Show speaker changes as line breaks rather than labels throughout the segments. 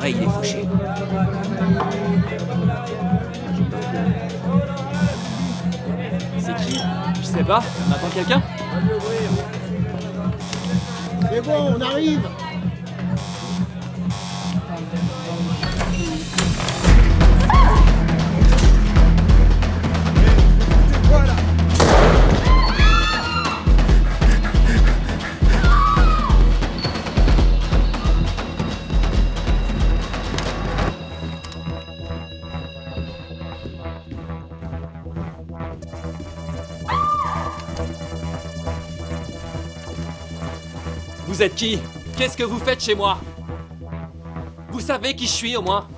pareil, il est fauché. C'est qui? Je sais pas, on attend quelqu'un?
C'est bon, on arrive.
Vous êtes qui? Qu'est-ce que vous faites chez moi? Vous savez qui je suis au moins?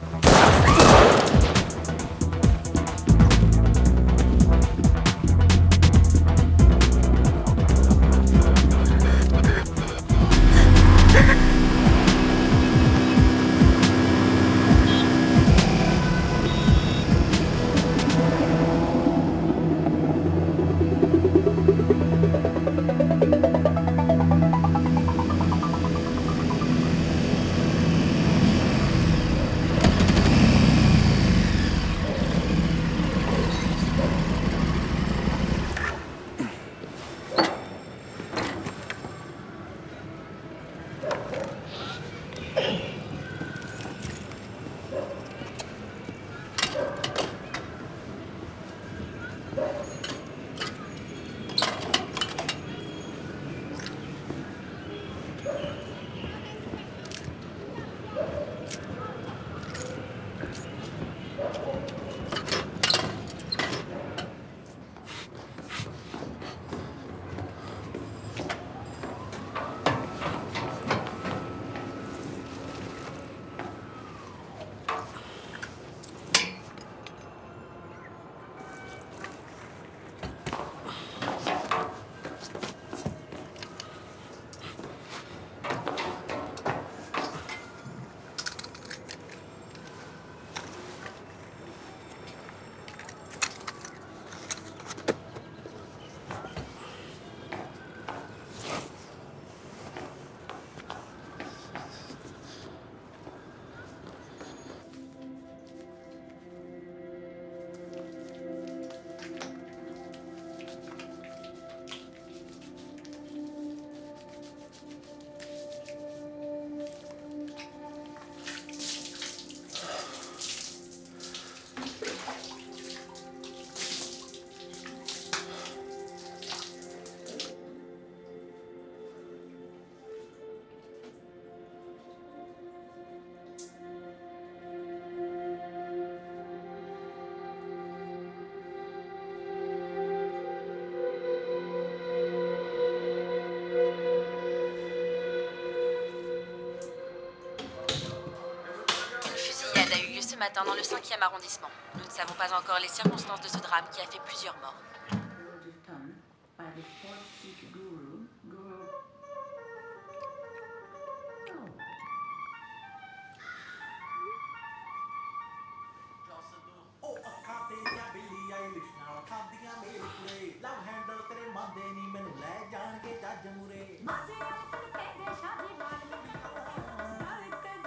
Ce matin dans le 5e arrondissement. Nous ne savons pas encore les circonstances de ce drame qui a fait plusieurs morts.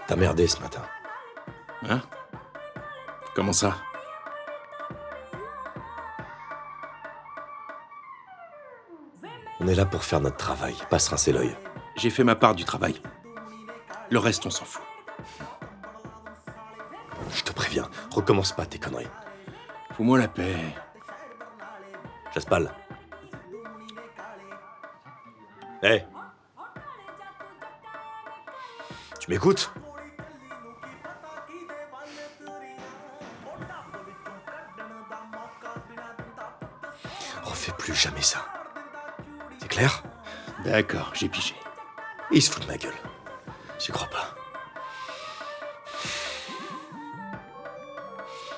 T'as merdé ce matin.
Hein? Comment ça?
On est là pour faire notre travail, pas se rincer l'œil.
J'ai fait ma part du travail. Le reste, on s'en fout.
Je te préviens, recommence pas tes conneries.
Fous-moi la paix.
Jaspal. Hé! Tu m'écoutes? Refais plus jamais ça. C'est clair?
D'accord, j'ai pigé.
Il se fout de ma gueule. J'y crois pas.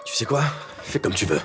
Tu sais quoi? Fais comme tu veux.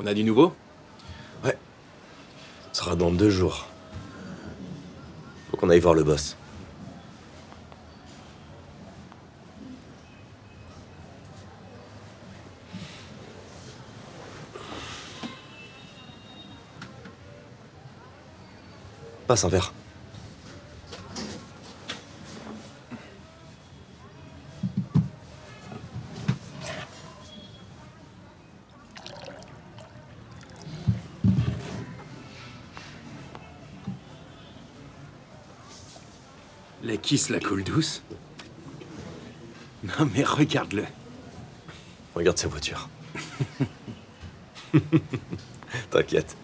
On a du nouveau?
Ouais. Ce sera dans 2 jours. Faut qu'on aille voir le boss. Passe un verre.
La kiss la coule douce? Non mais regarde-le.
Regarde ces voitures. T'inquiète.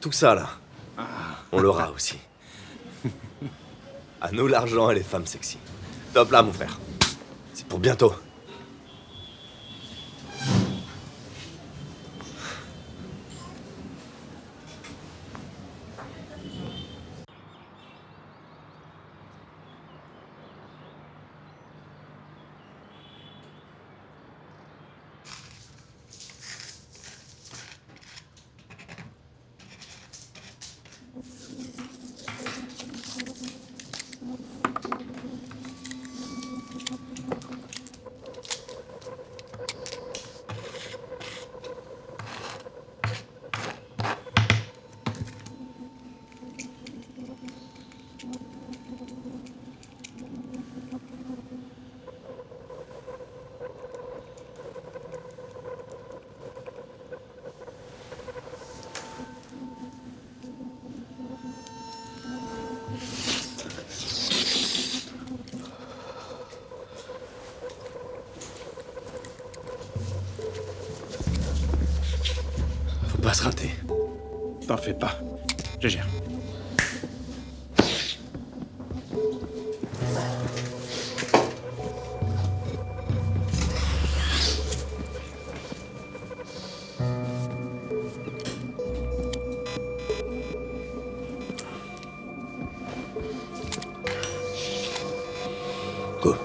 Tout ça, là, on l'aura aussi. À nous l'argent et les femmes sexy. Top là, mon frère. C'est pour bientôt. Faut pas se rater.
T'en fais pas. Je gère.
Go.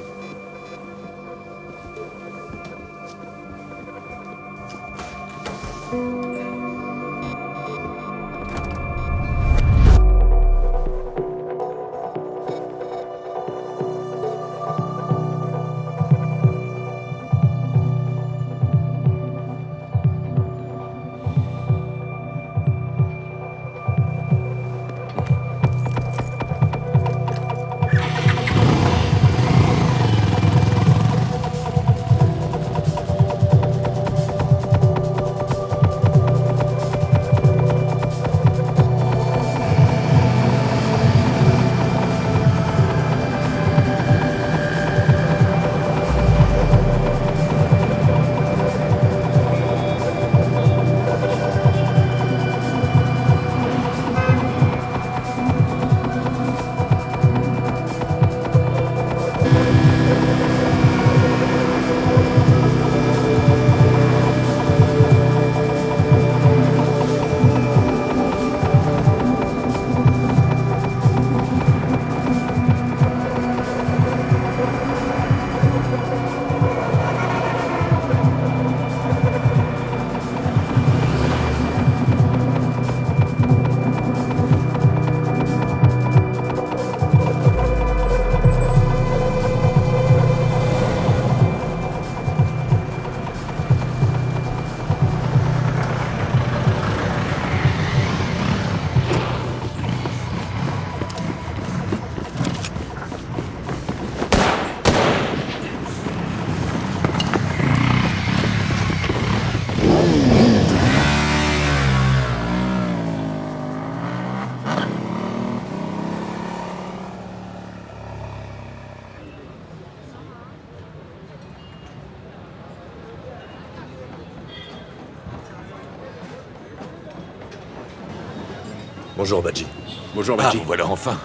Bonjour, Badji.
Bonjour,
Ah,
Badji.
vous voilà enfin.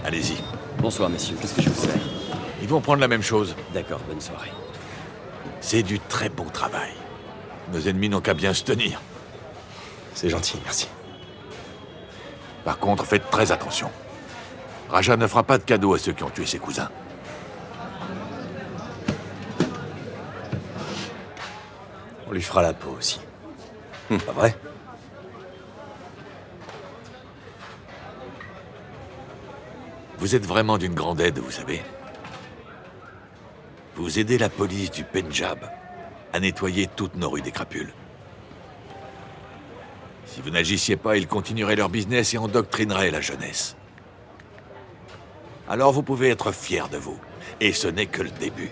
Allez-y.
Bonsoir, messieurs. Qu'est-ce que je vous sers?
Ils vont prendre la même chose.
D'accord, bonne soirée.
C'est du très bon travail. Nos ennemis n'ont qu'à bien se tenir.
C'est gentil, merci.
Par contre, faites très attention. Raja ne fera pas de cadeau à ceux qui ont tué ses cousins.
On lui fera la peau aussi. Pas vrai?
Vous êtes vraiment d'une grande aide, vous savez. Vous aidez la police du Pendjab à nettoyer toutes nos rues des crapules. Si vous n'agissiez pas, ils continueraient leur business et endoctrineraient la jeunesse. Alors vous pouvez être fiers de vous. Et ce n'est que le début.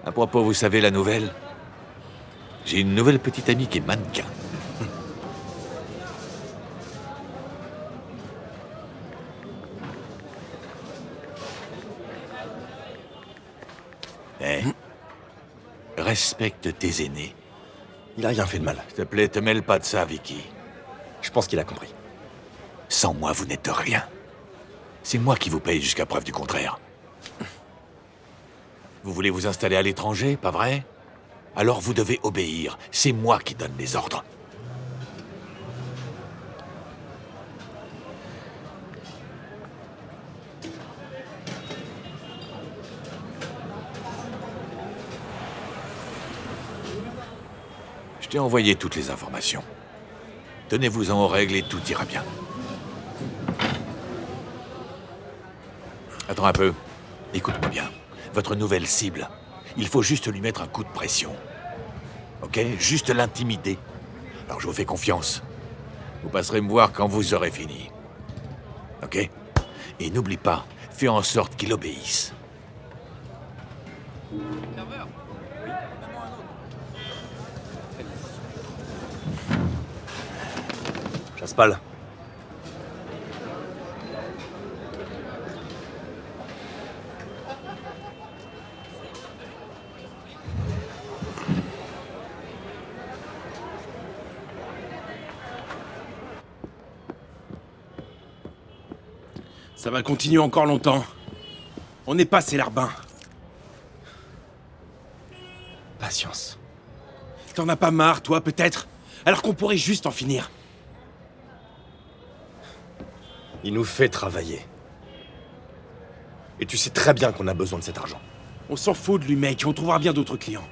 À propos, vous savez la nouvelle? J'ai une nouvelle petite amie qui est mannequin. Eh? Respecte tes aînés.
Il a rien fait de mal.
S'il te plaît, te mêle pas de ça, Vicky.
Je pense qu'il a compris.
Sans moi, vous n'êtes rien. C'est moi qui vous paye jusqu'à preuve du contraire. Vous voulez vous installer à l'étranger, pas vrai? Alors vous devez obéir. C'est moi qui donne les ordres. Je t'ai envoyé toutes les informations. Tenez-vous-en aux règles et tout ira bien. Attends un peu. Écoute-moi bien. Votre nouvelle cible, il faut juste lui mettre un coup de pression. Ok? Juste l'intimider. Alors je vous fais confiance. Vous passerez me voir quand vous aurez fini. Ok? Et n'oublie pas, fais en sorte qu'il obéisse.
Chasse-Pal.
Ça va continuer encore longtemps. On n'est pas ces larbins.
Patience.
T'en as pas marre, toi, peut-être? Alors qu'on pourrait juste en finir.
Il nous fait travailler. Et tu sais très bien qu'on a besoin de cet argent.
On s'en fout de lui, mec. On trouvera bien d'autres clients.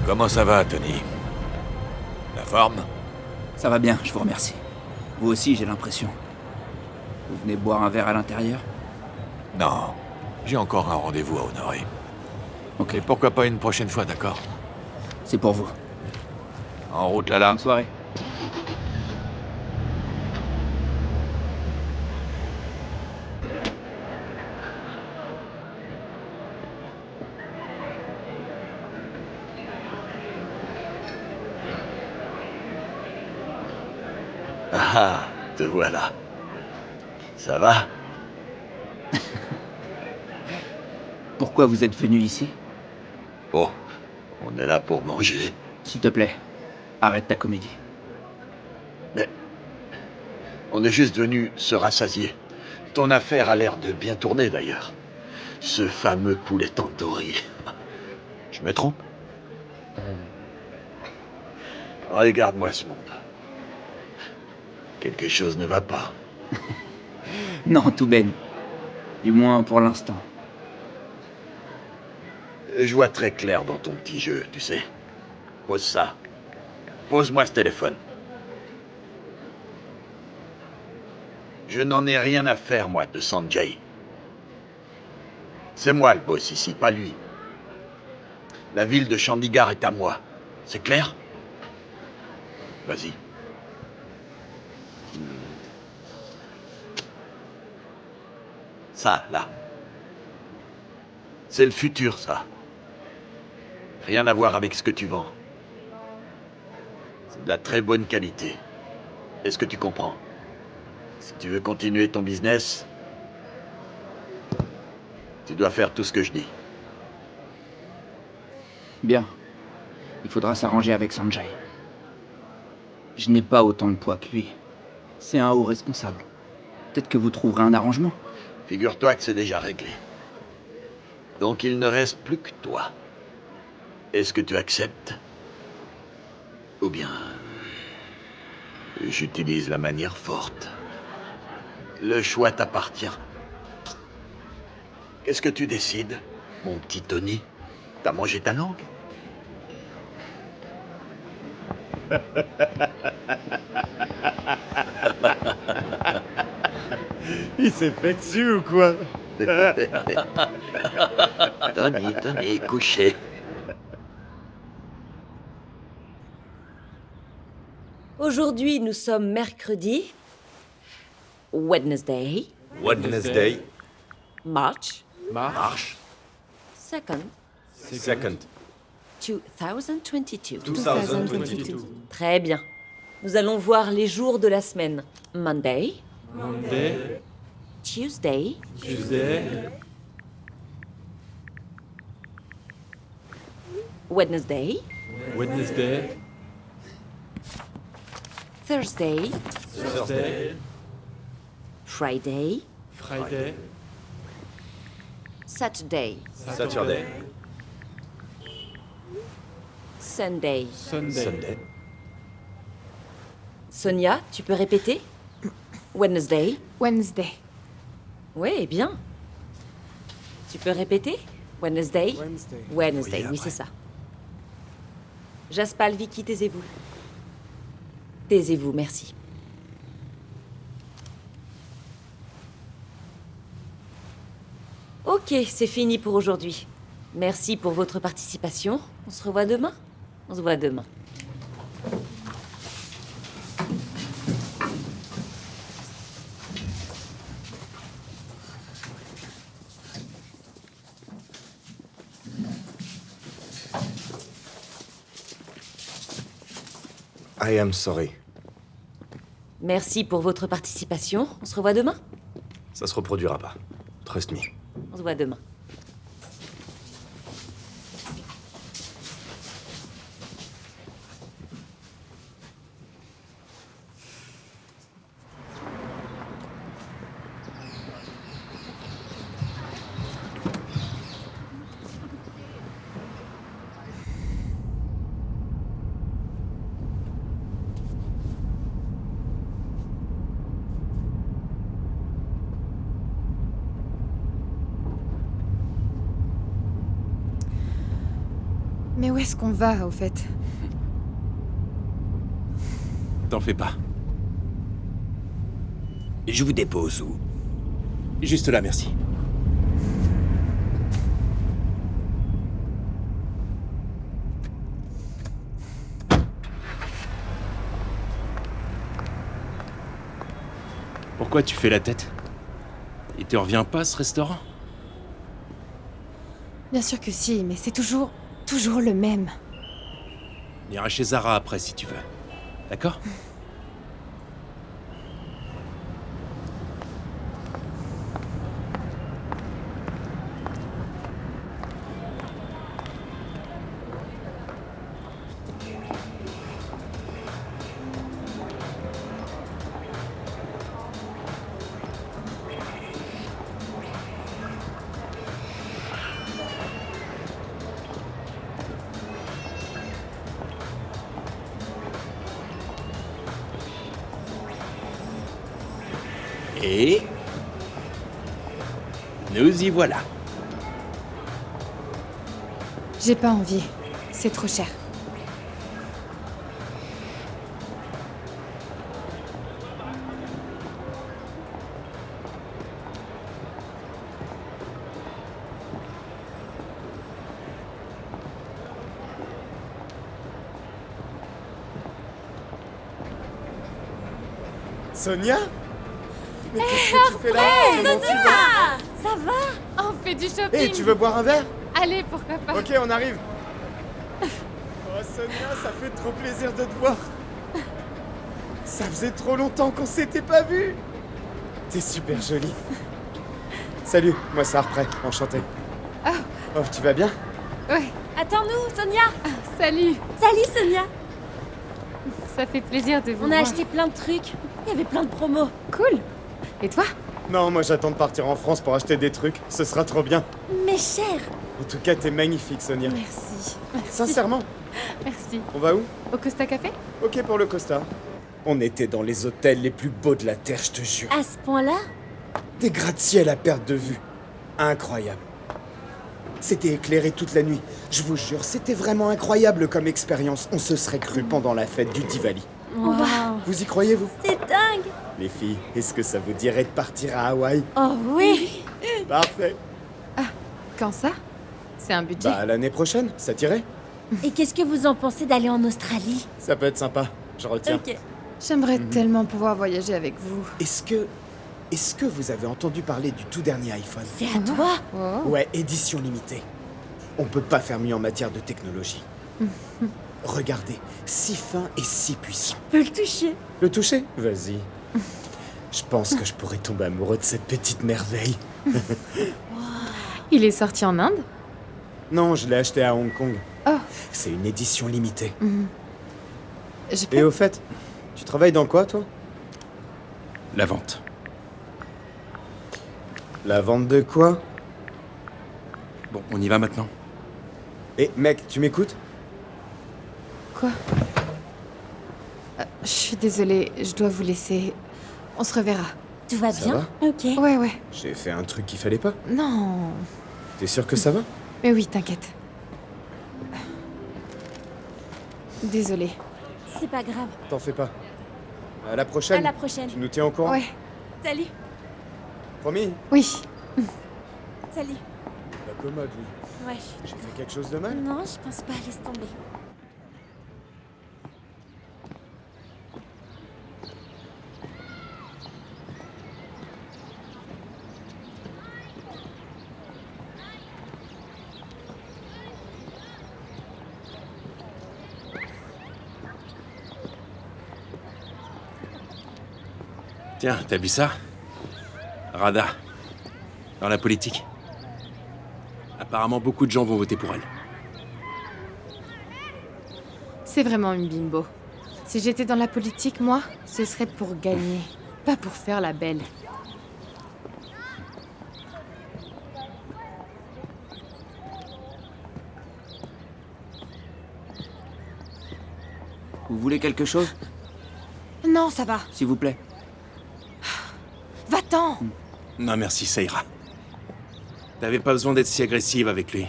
Comment ça va, Tony? La forme?
Ça va bien, je vous remercie. Vous aussi, j'ai l'impression. Vous venez boire un verre à l'intérieur?
Non. J'ai encore un rendez-vous à honorer.
Ok,
Et pourquoi pas une prochaine fois, d'accord?
c'est pour vous.
En route, là-là.
Bonne soirée.
Ah, te voilà. Ça va?
Pourquoi vous êtes venu ici?
Bon, on est là pour manger.
S'il te plaît, arrête ta comédie.
Mais on est juste venu se rassasier. Ton affaire a l'air de bien tourner d'ailleurs. Ce fameux poulet tandoori. Je me trompe? Regarde-moi ce monde. Quelque chose ne va pas.
Non, tout Ben. Du moins pour l'instant.
Je vois très clair dans ton petit jeu, tu sais. Pose ça. Pose-moi ce téléphone. Je n'en ai rien à faire, moi, de Sanjay. C'est moi le boss ici, pas lui. La ville de Chandigarh est à moi. C'est clair? Vas-y. Ça, là. C'est le futur, ça. Rien à voir avec ce que tu vends. C'est de la très bonne qualité. Est-ce que tu comprends? Si tu veux continuer ton business, tu dois faire tout ce que je dis.
Bien. Il faudra s'arranger avec Sanjay. Je n'ai pas autant de poids que lui. C'est un haut responsable. Peut-être que vous trouverez un arrangement.
Figure-toi que c'est déjà réglé. Donc il ne reste plus que toi. Est-ce que tu acceptes? Ou bien... j'utilise la manière forte. Le choix t'appartient. Qu'est-ce que tu décides, mon petit Tony? T'as mangé ta langue?
Il s'est fait dessus ou quoi?
Tony, couché.
Aujourd'hui, nous sommes mercredi, Wednesday,
Wednesday.
March
Marche.
2nd,
Second.
2022.
2022.
Très bien. Nous allons voir les jours de la semaine. Monday,
Monday.
Tuesday,
Tuesday.
Wednesday,
Wednesday.
Thursday,
Thursday.
Friday,
Friday.
Saturday,
Saturday.
Sunday.
Sunday.
Sunday.
Sonia, tu peux répéter? Wednesday.
Wednesday.
Oui, bien. Tu peux répéter? Wednesday. Wednesday, oui, c'est ça. Jaspal, Vicky, taisez-vous. Taisez-vous, merci. Ok, c'est fini pour aujourd'hui. Merci pour votre participation. On se revoit demain? On se voit demain.
I am sorry.
Merci pour votre participation. On se revoit demain?
Ça se reproduira pas. Trust me.
On se voit demain.
Mais où est-ce qu'on va, au fait?
T'en fais pas.
Je vous dépose où?
Juste là, merci. Pourquoi tu fais la tête? Il te revient pas, ce restaurant?
Bien sûr que si, mais c'est toujours le même.
On ira chez Zara après, si tu veux. D'accord? Et... nous y voilà.
J'ai pas envie. C'est trop cher.
Sonia? Mais qu'est-ce que tu fais là? Comment tu vas?
Ça va?
On fait du shopping.
Hé, tu veux boire un verre?
Allez, pourquoi pas.
Ok, on arrive. Oh Sonia, ça fait trop plaisir de te voir. Ça faisait trop longtemps qu'on s'était pas vus. T'es super jolie. Salut, moi c'est Harprey, enchanté.
Ah.
Oh, tu vas bien?
Ouais.
Attends-nous, Sonia.
Salut.
Salut, Sonia.
Ça fait plaisir de vous
On
voir.
a acheté plein de trucs. Il y avait plein de promos.
Cool. Et toi?
Non, moi j'attends de partir en France pour acheter des trucs. Ce sera trop bien.
Mais cher.
En tout cas, t'es magnifique, Sonia.
Merci.
Sincèrement.
Merci.
On va où?
Au Costa Café?
Ok pour le Costa. On était dans les hôtels les plus beaux de la Terre, je te jure.
À ce point-là?
Des gratte-ciel à perte de vue. Incroyable. C'était éclairé toute la nuit. Je vous jure, c'était vraiment incroyable comme expérience. On se serait cru pendant la fête du Diwali.
Waouh.
Vous y croyez, vous?
C'est dingue.
Les filles, est-ce que ça vous dirait de partir à Hawaï?
Oh oui.
Parfait.
Quand ça? C'est un budget?
Bah, l'année prochaine, ça t'irait?
Et qu'est-ce que vous en pensez d'aller en Australie?
Ça peut être sympa. Je retiens.
Ok.
J'aimerais tellement pouvoir voyager avec vous.
Est-ce que vous avez entendu parler du tout dernier iPhone?
C'est à toi?
Oh.
Ouais, édition limitée. On peut pas faire mieux en matière de technologie. Regardez, si fin et si puissant.
Je peux le toucher.
Le toucher? Vas-y. Je pense que je pourrais tomber amoureux de cette petite merveille.
Il est sorti en Inde?
Non, je l'ai acheté à Hong Kong.
Oh.
C'est une édition limitée.
Je peux...
Et au fait, tu travailles dans quoi, toi?
La vente.
La vente de quoi?
Bon, on y va maintenant.
Eh, mec, tu m'écoutes?
Quoi? Je suis désolée, je dois vous laisser. On se reverra.
Tout va
Ça
bien? Ok.
Ouais, ouais.
J'ai fait un truc qu'il fallait pas.
Non.
T'es sûr que ça va?
Mais oui, t'inquiète. Désolée.
C'est pas grave.
T'en fais pas. À la prochaine.
À la prochaine.
Tu nous tiens au courant?
Ouais.
Salut.
Promis?
Oui.
Salut.
La commode, lui.
Ouais.
J'ai fait quelque chose de mal?
Non, je pense pas. Laisse tomber.
Tiens, t'as vu ça? Radha. Dans la politique. Apparemment, beaucoup de gens vont voter pour elle.
C'est vraiment une bimbo. Si j'étais dans la politique, moi, ce serait pour gagner, pas pour faire la belle.
Vous voulez quelque chose,
Non, ça va.
s'il vous plaît?
Va-t'en.
Non, merci, ça ira. T'avais pas besoin d'être si agressive avec lui.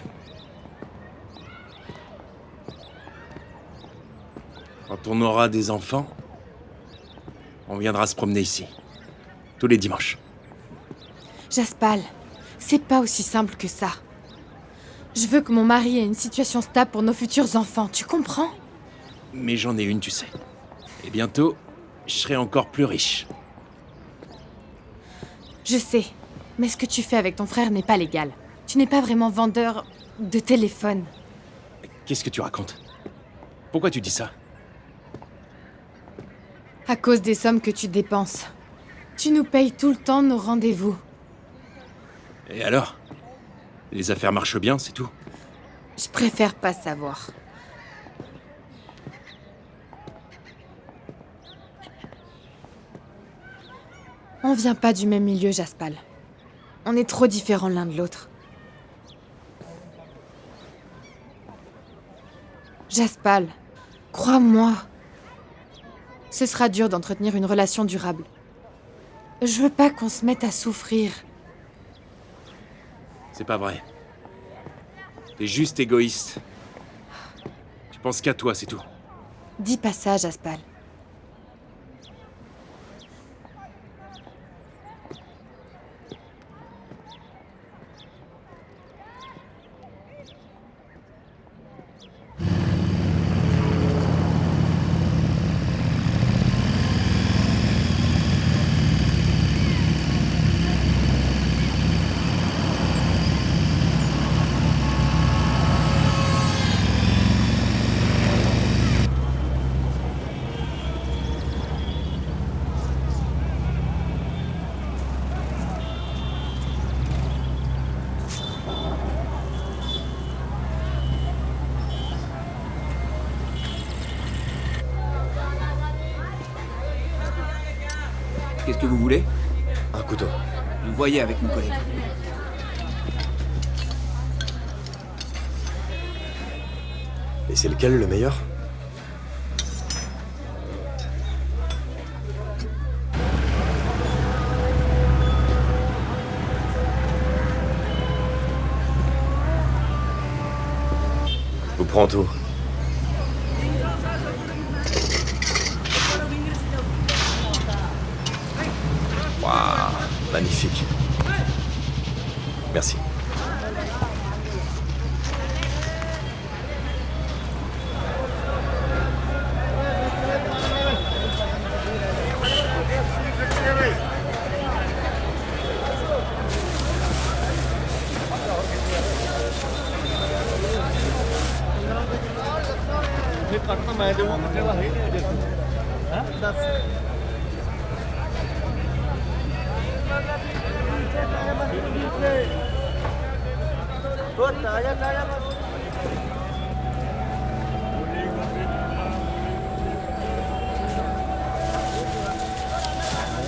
Quand on aura des enfants, on viendra se promener ici. Tous les dimanches.
Jaspal, c'est pas aussi simple que ça. Je veux que mon mari ait une situation stable pour nos futurs enfants, tu comprends?
Mais j'en ai une, tu sais. Et bientôt, je serai encore plus riche.
Je sais, mais ce que tu fais avec ton frère n'est pas légal. Tu n'es pas vraiment vendeur de téléphone.
Qu'est-ce que tu racontes? Pourquoi tu dis ça?
À cause des sommes que tu dépenses. Tu nous payes tout le temps nos rendez-vous.
Et alors? Les affaires marchent bien, c'est tout?
Je préfère pas savoir. On vient pas du même milieu, Jaspal. On est trop différents l'un de l'autre. Jaspal, crois-moi. Ce sera dur d'entretenir une relation durable. Je veux pas qu'on se mette à souffrir.
C'est pas vrai. T'es juste égoïste. Tu penses qu'à toi, c'est tout.
Dis pas ça, Jaspal.
Qu'est-ce que vous voulez?
Un couteau.
Vous voyez avec mon collègue.
Et c'est lequel le meilleur? Je vous prends tout. Waouh, magnifique. Merci.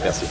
Merci.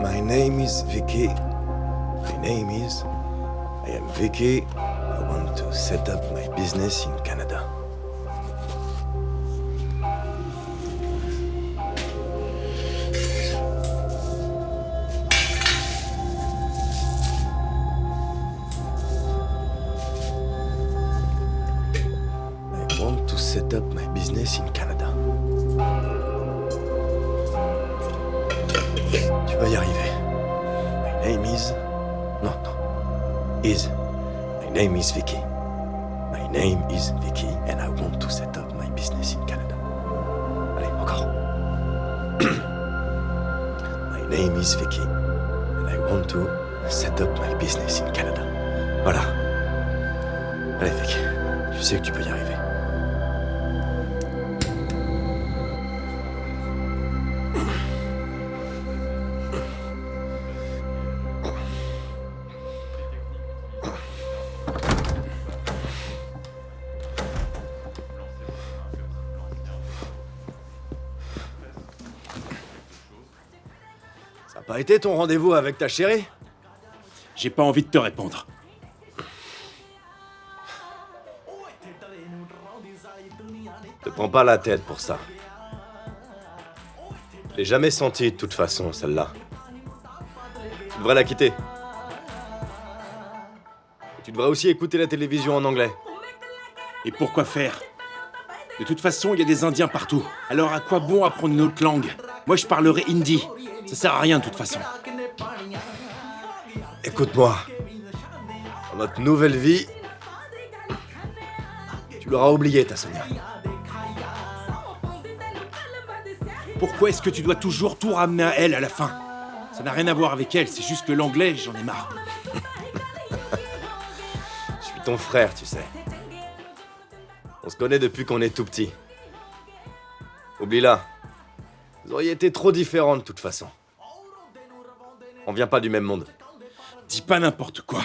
My name is Vicky. My name is... I am Vicky. I want to set up my business in Canada. I want to set up my business in Canada. Tu vas y arriver. My name is... Non. Is. My name is Vicky. My name is Vicky and I want to set up my business in Canada. Allez, encore. My name is Vicky and I want to set up my business in Canada. Voilà. Allez, Vicky, tu sais que tu peux y arriver. Ça n'a pas été ton rendez-vous avec ta chérie?
J'ai pas envie de te répondre.
Te prends pas la tête pour ça. Je l'ai jamais senti de toute façon, celle-là. Tu devrais la quitter. Tu devrais aussi écouter la télévision en anglais.
Et pourquoi faire? De toute façon, il y a des Indiens partout. Alors à quoi bon apprendre une autre langue? Moi, je parlerai hindi. Ça sert à rien de toute façon.
Écoute-moi. Dans notre nouvelle vie, tu l'auras oublié, ta Sonia.
Pourquoi est-ce que tu dois toujours tout ramener à elle à la fin? Ça n'a rien à voir avec elle, c'est juste que l'anglais, j'en ai marre.
ton frère, tu sais. On se connaît depuis qu'on est tout petit. Oublie-la. Vous auriez été trop différents de toute façon. On vient pas du même monde.
Dis pas n'importe quoi.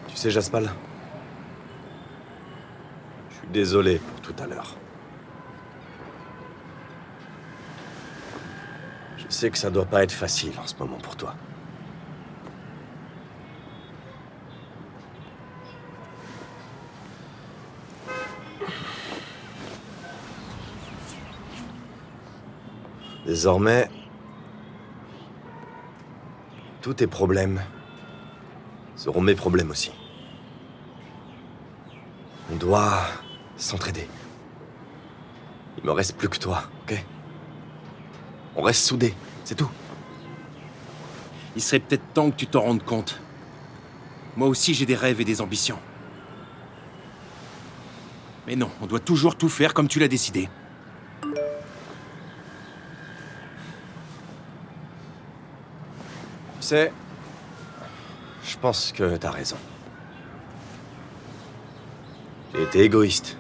Tu sais, Jaspal, je suis désolé pour tout à l'heure. Je sais que ça doit pas être facile en ce moment pour toi. Désormais, tous tes problèmes seront mes problèmes aussi. On doit s'entraider. Il me reste plus que toi, ok? On reste soudés, c'est tout.
Il serait peut-être temps que tu t'en rendes compte. Moi aussi, j'ai des rêves et des ambitions. Mais non, on doit toujours tout faire comme tu l'as décidé.
Tu sais, je pense que t'as raison. J'ai été égoïste.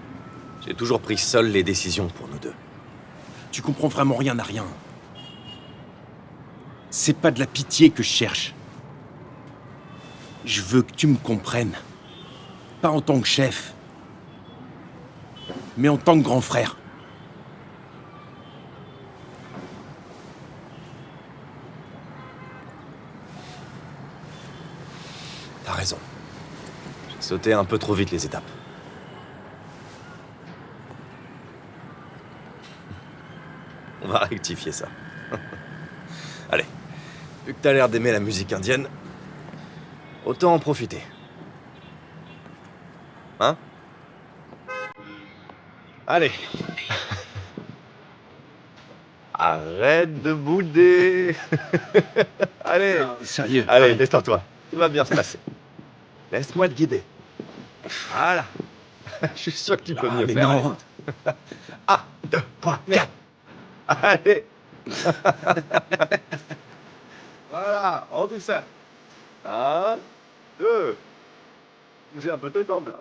J'ai toujours pris seul les décisions pour nous deux.
Tu comprends vraiment rien à rien. C'est pas de la pitié que je cherche. Je veux que tu me comprennes. Pas en tant que chef, mais en tant que grand frère.
T'as raison. J'ai sauté un peu trop vite les étapes. On va rectifier ça. Allez, vu que t'as l'air d'aimer la musique indienne, autant en profiter. Hein? Allez. Arrête de bouder. Allez.
Sérieux.
Allez, détends-toi. Tout va bien se passer. Laisse-moi te guider. Voilà. Je suis sûr que tu peux mieux
mais
faire.
non.
1, 2, 3, 4. Allez. Voilà, on fait ça. 1, 2. J'ai un peu de temps là.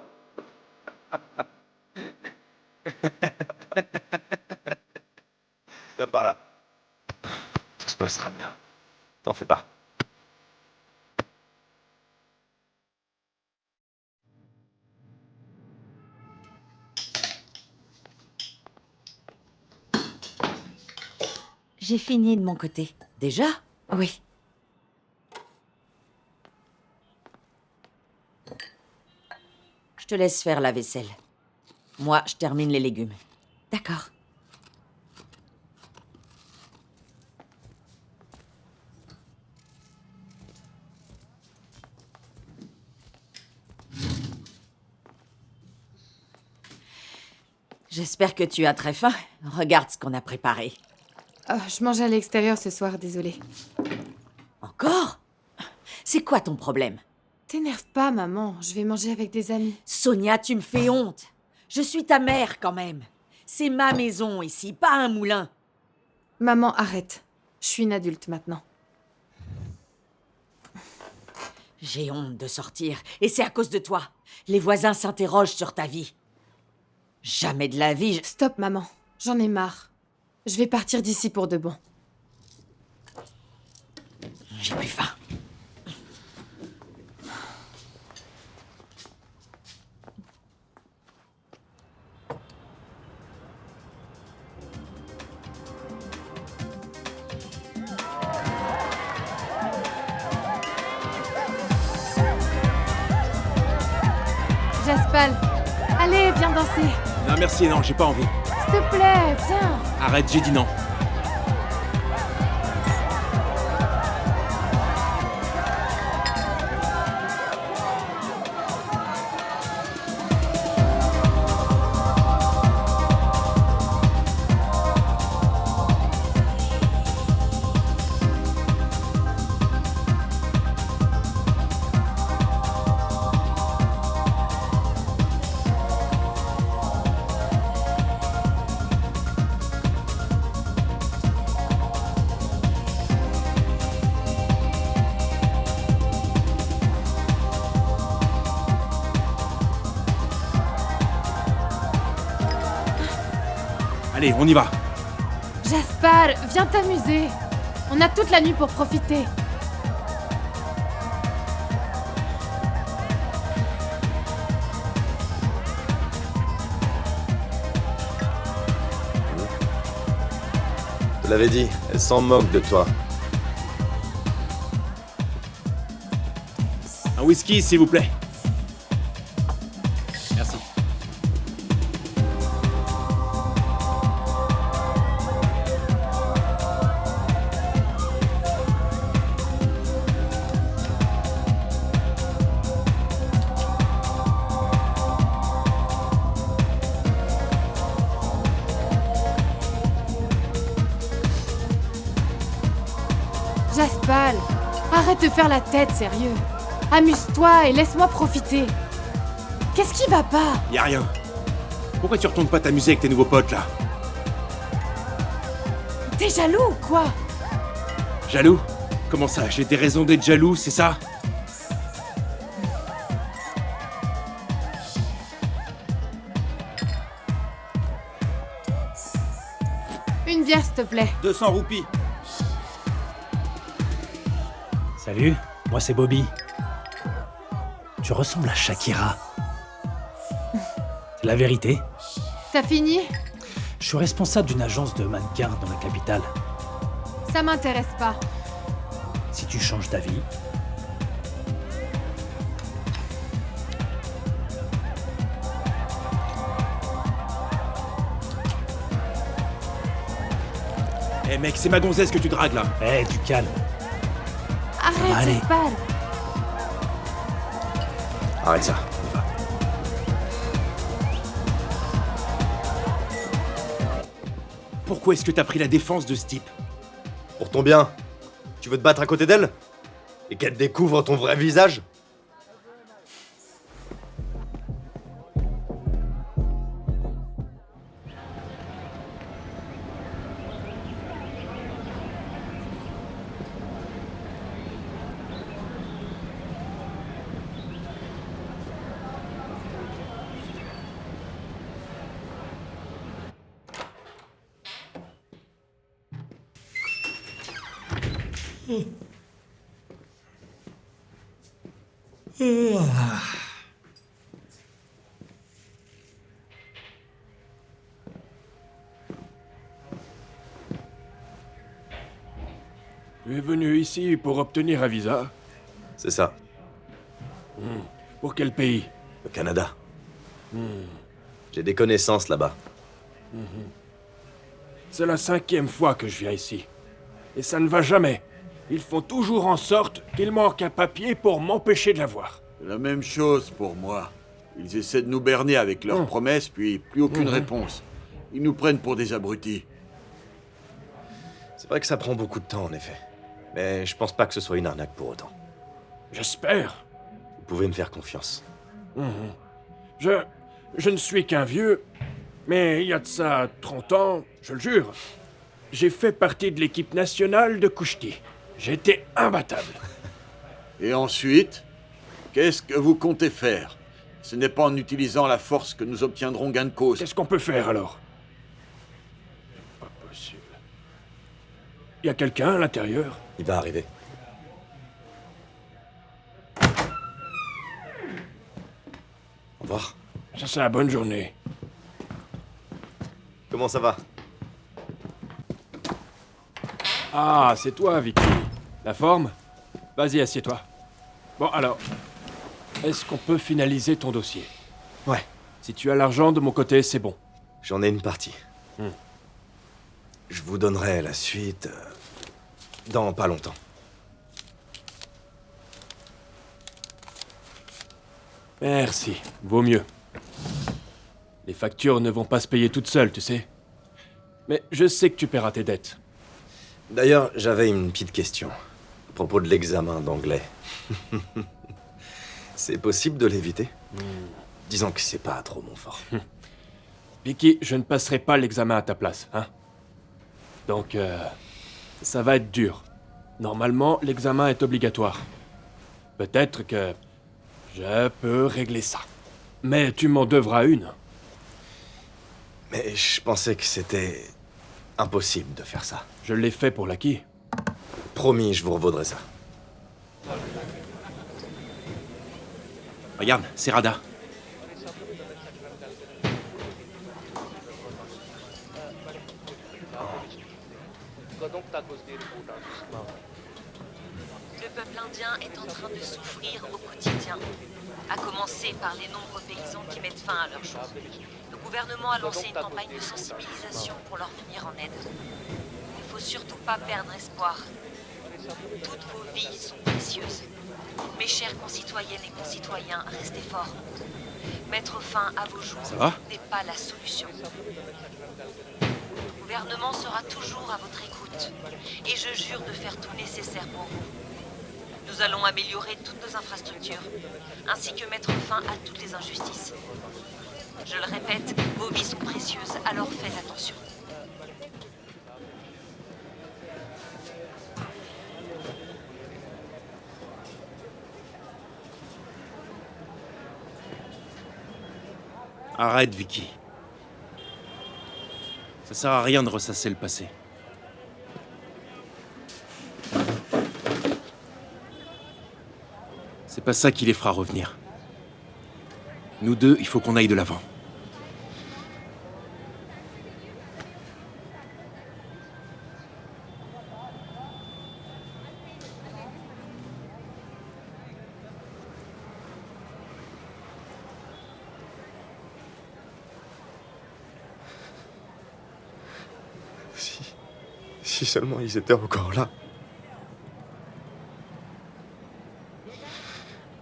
Viens par là. Tout se passera bien. T'en fais pas.
J'ai fini de mon côté. Déjà? Oui. Je te laisse faire la vaisselle. Moi, je termine les légumes. D'accord. J'espère que tu as très faim. Regarde ce qu'on a préparé.
Oh, je mange à l'extérieur ce soir, désolée.
Encore? C'est quoi ton problème?
T'énerve pas, maman. Je vais manger avec des amis.
Sonia, tu me fais honte. Je suis ta mère, quand même. C'est ma maison ici, pas un moulin.
Maman, arrête. Je suis une adulte maintenant.
J'ai honte de sortir, et c'est à cause de toi. Les voisins s'interrogent sur ta vie. Jamais de la vie,
Stop, maman. J'en ai marre. Je vais partir d'ici pour de bon.
J'ai plus faim.
Jaspal, allez, viens danser.
Non merci, non, j'ai pas envie.
S'il te plaît, viens.
Arrête, j'ai dit non. Allez, on y va.
Jaspal, viens t'amuser. On a toute la nuit pour profiter.
Je te l'avais dit, elle s'en moque de toi.
Un whisky, s'il vous plaît. Merci.
Jaspal, arrête de faire la tête, sérieux. Amuse-toi et laisse-moi profiter. Qu'est-ce qui va pas?
Y a rien. Pourquoi tu retournes pas t'amuser avec tes nouveaux potes, là?
T'es jaloux ou quoi?
Jaloux? Comment ça? J'ai des raisons d'être jaloux, c'est ça?
Une bière, s'il te plaît.
200 roupies.
Salut, moi c'est Bobby. Tu ressembles à Shakira. C'est la vérité.
T'as fini?
Je suis responsable d'une agence de mannequins dans la capitale.
Ça m'intéresse pas.
Si tu changes d'avis,
Eh mec, c'est ma gonzesse que tu dragues, là.
du calme.
Arrête,
Allez.
Jaspal.
Arrête ça, on y va.
Pourquoi est-ce que t'as pris la défense de ce type?
Pour ton bien. Tu veux te battre à côté d'elle? Et qu'elle découvre ton vrai visage?
Tu es venu ici pour obtenir un visa?
C'est ça,
Pour quel pays?
le Canada. J'ai des connaissances là-bas.
C'est la 5e fois que je viens ici. Et ça ne va jamais. Ils font toujours en sorte qu'il manque un papier pour m'empêcher de l'avoir.
C'est la même chose pour moi. Ils essaient de nous berner avec leurs promesses, puis plus aucune réponse. Ils nous prennent pour des abrutis.
C'est vrai que ça prend beaucoup de temps, en effet. Mais je pense pas que ce soit une arnaque pour autant.
J'espère.
Vous pouvez me faire confiance.
Je ne suis qu'un vieux, mais il y a de ça 30 ans, je le jure. J'ai fait partie de l'équipe nationale de Kouchti. J'étais imbattable.
Et ensuite, qu'est-ce que vous comptez faire? Ce n'est pas en utilisant la force que nous obtiendrons gain de cause.
Qu'est-ce qu'on peut faire alors? Pas possible. Il y a quelqu'un à l'intérieur?
Il va arriver. Au revoir.
Ça, c'est la bonne journée.
Comment ça va?
Ah, c'est toi, Vicky. La forme? Vas-y, assieds-toi. Bon, alors, est-ce qu'on peut finaliser ton dossier?
Ouais,
Si tu as l'argent de mon côté, c'est bon.
j'en ai une partie. Je vous donnerai la suite dans pas longtemps.
Merci, vaut mieux. Les factures ne vont pas se payer toutes seules, tu sais. Mais je sais que tu paieras tes dettes.
D'ailleurs, j'avais une petite question à propos de l'examen d'anglais. C'est possible de l'éviter? Disons que c'est pas trop mon fort.
Vicky, je ne passerai pas l'examen à ta place, hein. Donc, ça va être dur. Normalement, l'examen est obligatoire. Peut-être que je peux régler ça. Mais tu m'en devras une.
Mais je pensais que c'était impossible de faire ça.
Je l'ai fait pour Lucky.
Promis, je vous revaudrai ça.
Regarde, c'est Rada.
Le peuple indien est en train de souffrir au quotidien, à commencer par les nombreux paysans qui mettent fin à leurs jours. Le gouvernement a lancé une campagne de sensibilisation pour leur venir en aide. Il ne faut surtout pas perdre espoir. Toutes vos vies sont précieuses. Mes chers concitoyennes et concitoyens, restez forts. Mettre fin à vos jours n'est pas la solution. Le gouvernement sera toujours à votre écoute, et je jure de faire tout nécessaire pour vous. Nous allons améliorer toutes nos infrastructures, ainsi que mettre fin à toutes les injustices. Je le répète, vos vies sont précieuses, alors faites attention.
Arrête, Vicky. Ça sert à rien de ressasser le passé. C'est pas ça qui les fera revenir. Nous deux, il faut qu'on aille de l'avant.
Si seulement ils étaient encore là.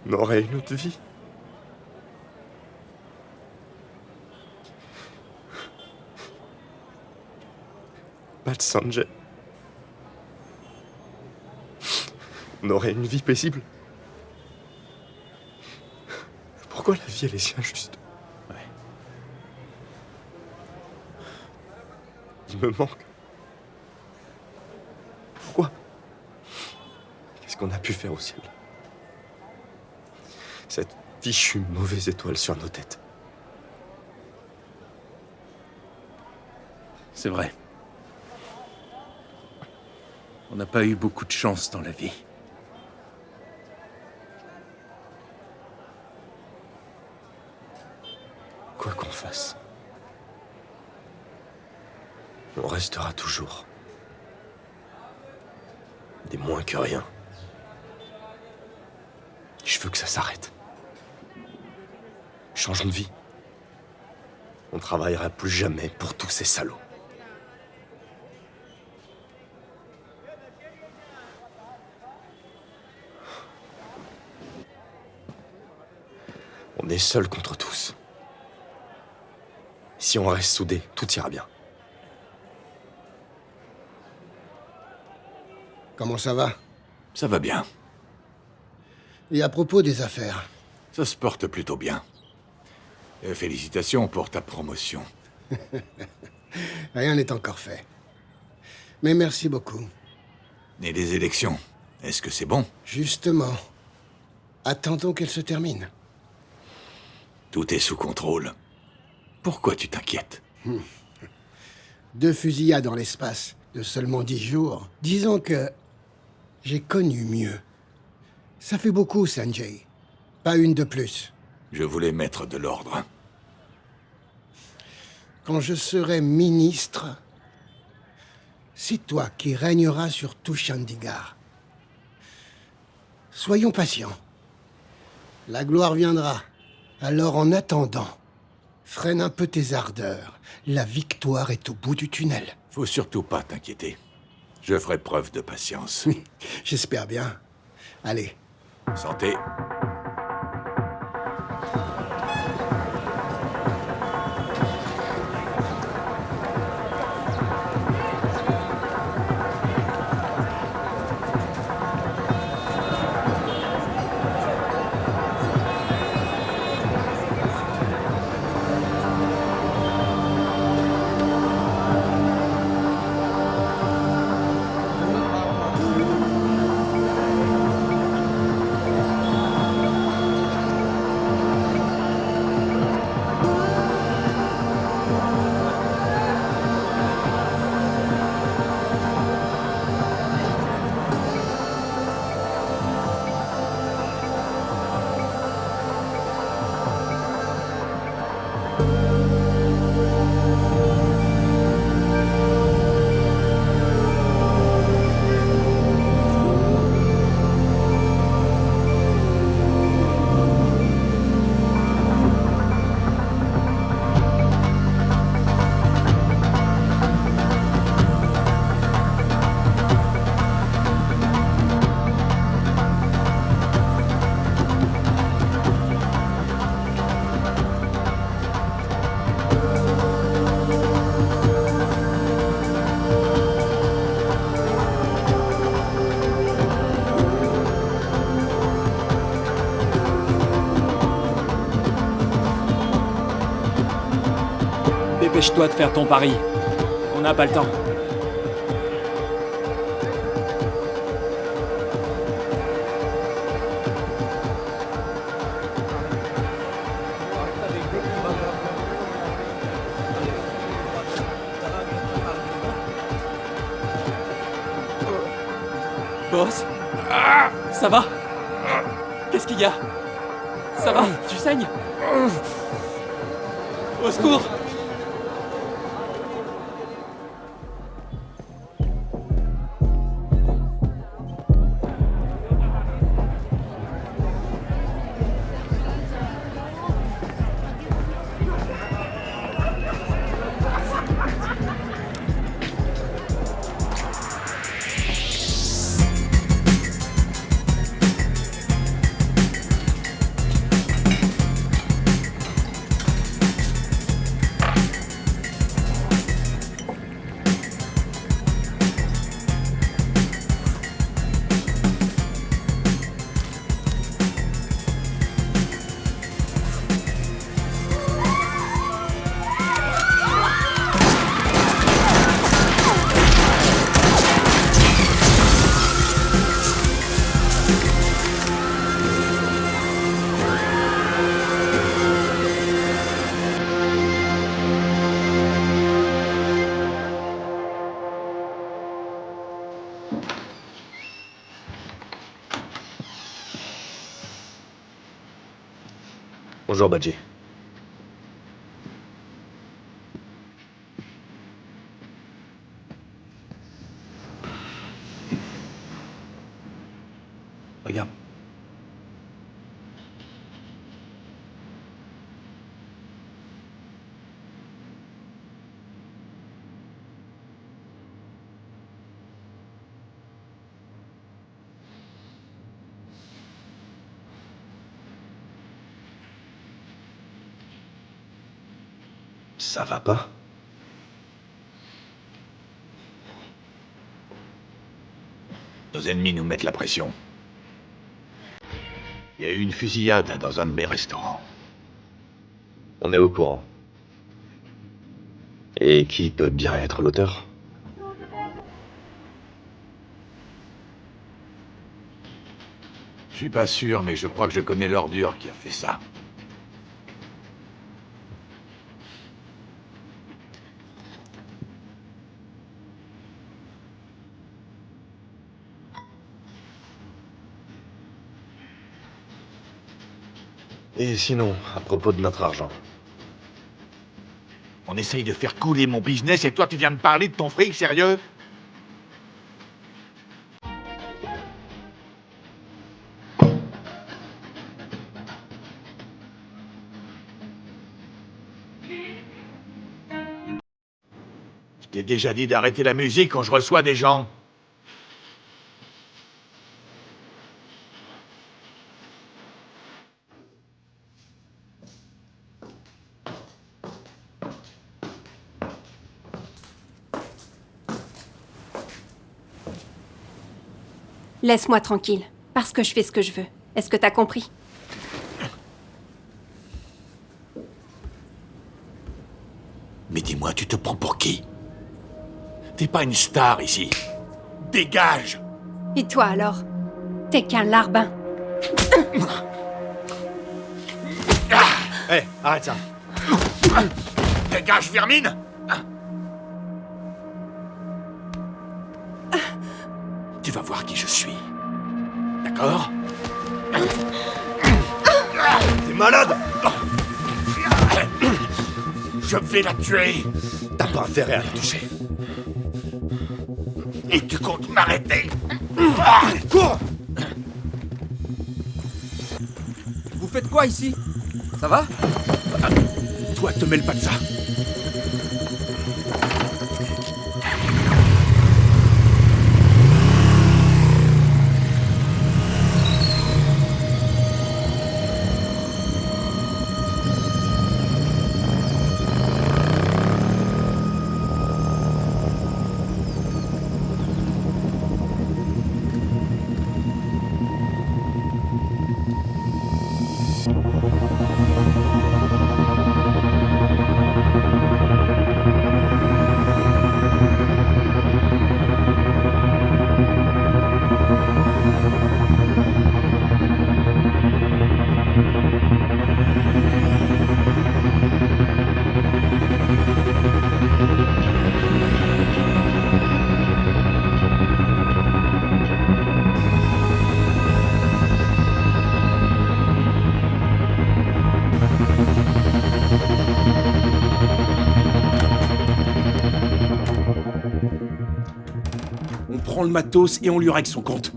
On aurait une autre vie. Pas de Sanjay. On aurait une vie paisible. Pourquoi la vie elle est si injuste? Il me manque. Pourquoi? Qu'est-ce qu'on a pu faire au ciel? Cette fichue mauvaise étoile sur nos têtes.
C'est vrai. On n'a pas eu beaucoup de chance dans la vie.
Quoi qu'on fasse, on restera toujours des moins que rien. Je veux que ça s'arrête. Changeons de vie. On ne travaillera plus jamais pour tous ces salauds. On est seuls contre tous. Si on reste soudés, tout ira bien.
Comment ça va?
Ça va bien.
Et à propos des affaires?
Ça se porte plutôt bien. Félicitations pour ta promotion.
Rien n'est encore fait. Mais merci beaucoup.
Et les élections, est-ce que c'est bon?
Justement. Attendons qu'elles se terminent.
Tout est sous contrôle. Pourquoi tu t'inquiètes?
2 fusillades dans l'espace de seulement 10 jours. Disons que j'ai connu mieux. Ça fait beaucoup, Sanjay. Pas une de plus.
Je voulais mettre de l'ordre.
Quand je serai ministre, c'est toi qui régneras sur tout Chandigarh. Soyons patients. La gloire viendra. Alors en attendant, freine un peu tes ardeurs. La victoire est au bout du tunnel.
Faut surtout pas t'inquiéter. Je ferai preuve de patience.
J'espère bien. Allez.
Santé.
Dépêche-toi de faire ton pari. On n'a pas le temps. Boss? Ça va? Qu'est-ce qu'il y a? Ça va? Tu saignes? Au secours!
Bonjour, Badji. Regarde. Ça va pas?
Nos ennemis nous mettent la pression. Il y a eu une fusillade dans un de mes restaurants.
On est au courant. Et qui peut bien être l'auteur?
Je suis pas sûr, mais je crois que je connais l'ordure qui a fait ça.
Et sinon, à propos de notre argent.
On essaye de faire couler mon business et toi tu viens de parler de ton fric, sérieux? Je t'ai déjà dit d'arrêter la musique quand je reçois des gens.
Laisse-moi tranquille, parce que je fais ce que je veux. Est-ce que t'as compris?
Mais dis-moi, tu te prends pour qui? T'es pas une star ici. Dégage!
Et toi alors? T'es qu'un larbin.
Hé, arrête ça!
Dégage, vermine! Tu vas voir qui je suis. D'accord?
T'es malade!
Je vais la tuer.
T'as pas intérêt à la toucher.
Et tu comptes m'arrêter?
Cours!
Vous faites quoi ici? Ça va?
Toi, te mêle pas de ça.
On prend le matos et on lui règle son compte.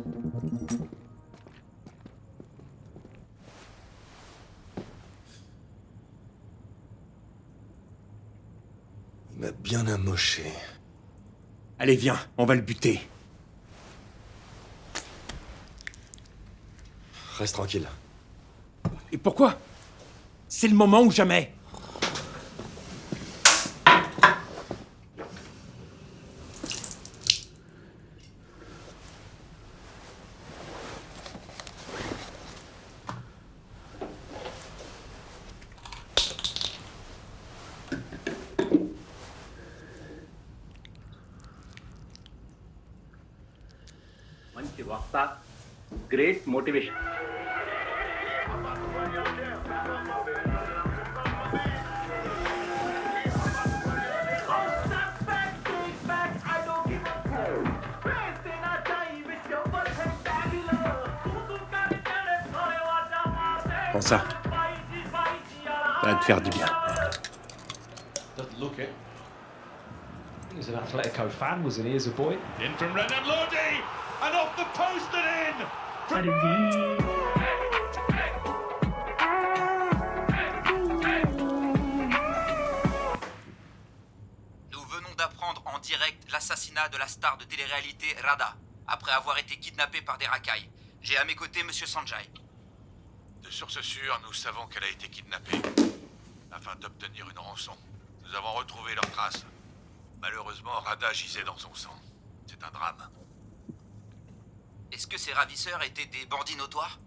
Il m'a bien amoché.
Allez, viens, on va le buter.
Reste tranquille.
Et pourquoi? C'est le moment ou jamais.
Great motivation.
Prends ça. Ça va te faire du bien.
Doesn't look it. He was an Atletico fan, wasn't he, as a boy?
In from Renan Lodi, and off the post and in.
Nous venons d'apprendre en direct l'assassinat de la star de télé-réalité Rada, après avoir été kidnappée par des racailles. J'ai à mes côtés Monsieur Sanjay.
De source sûre, nous savons qu'elle a été kidnappée afin d'obtenir une rançon. Nous avons retrouvé leurs traces. Malheureusement, Rada gisait dans son sang. C'est un drame.
Est-ce que ces ravisseurs étaient des bandits notoires?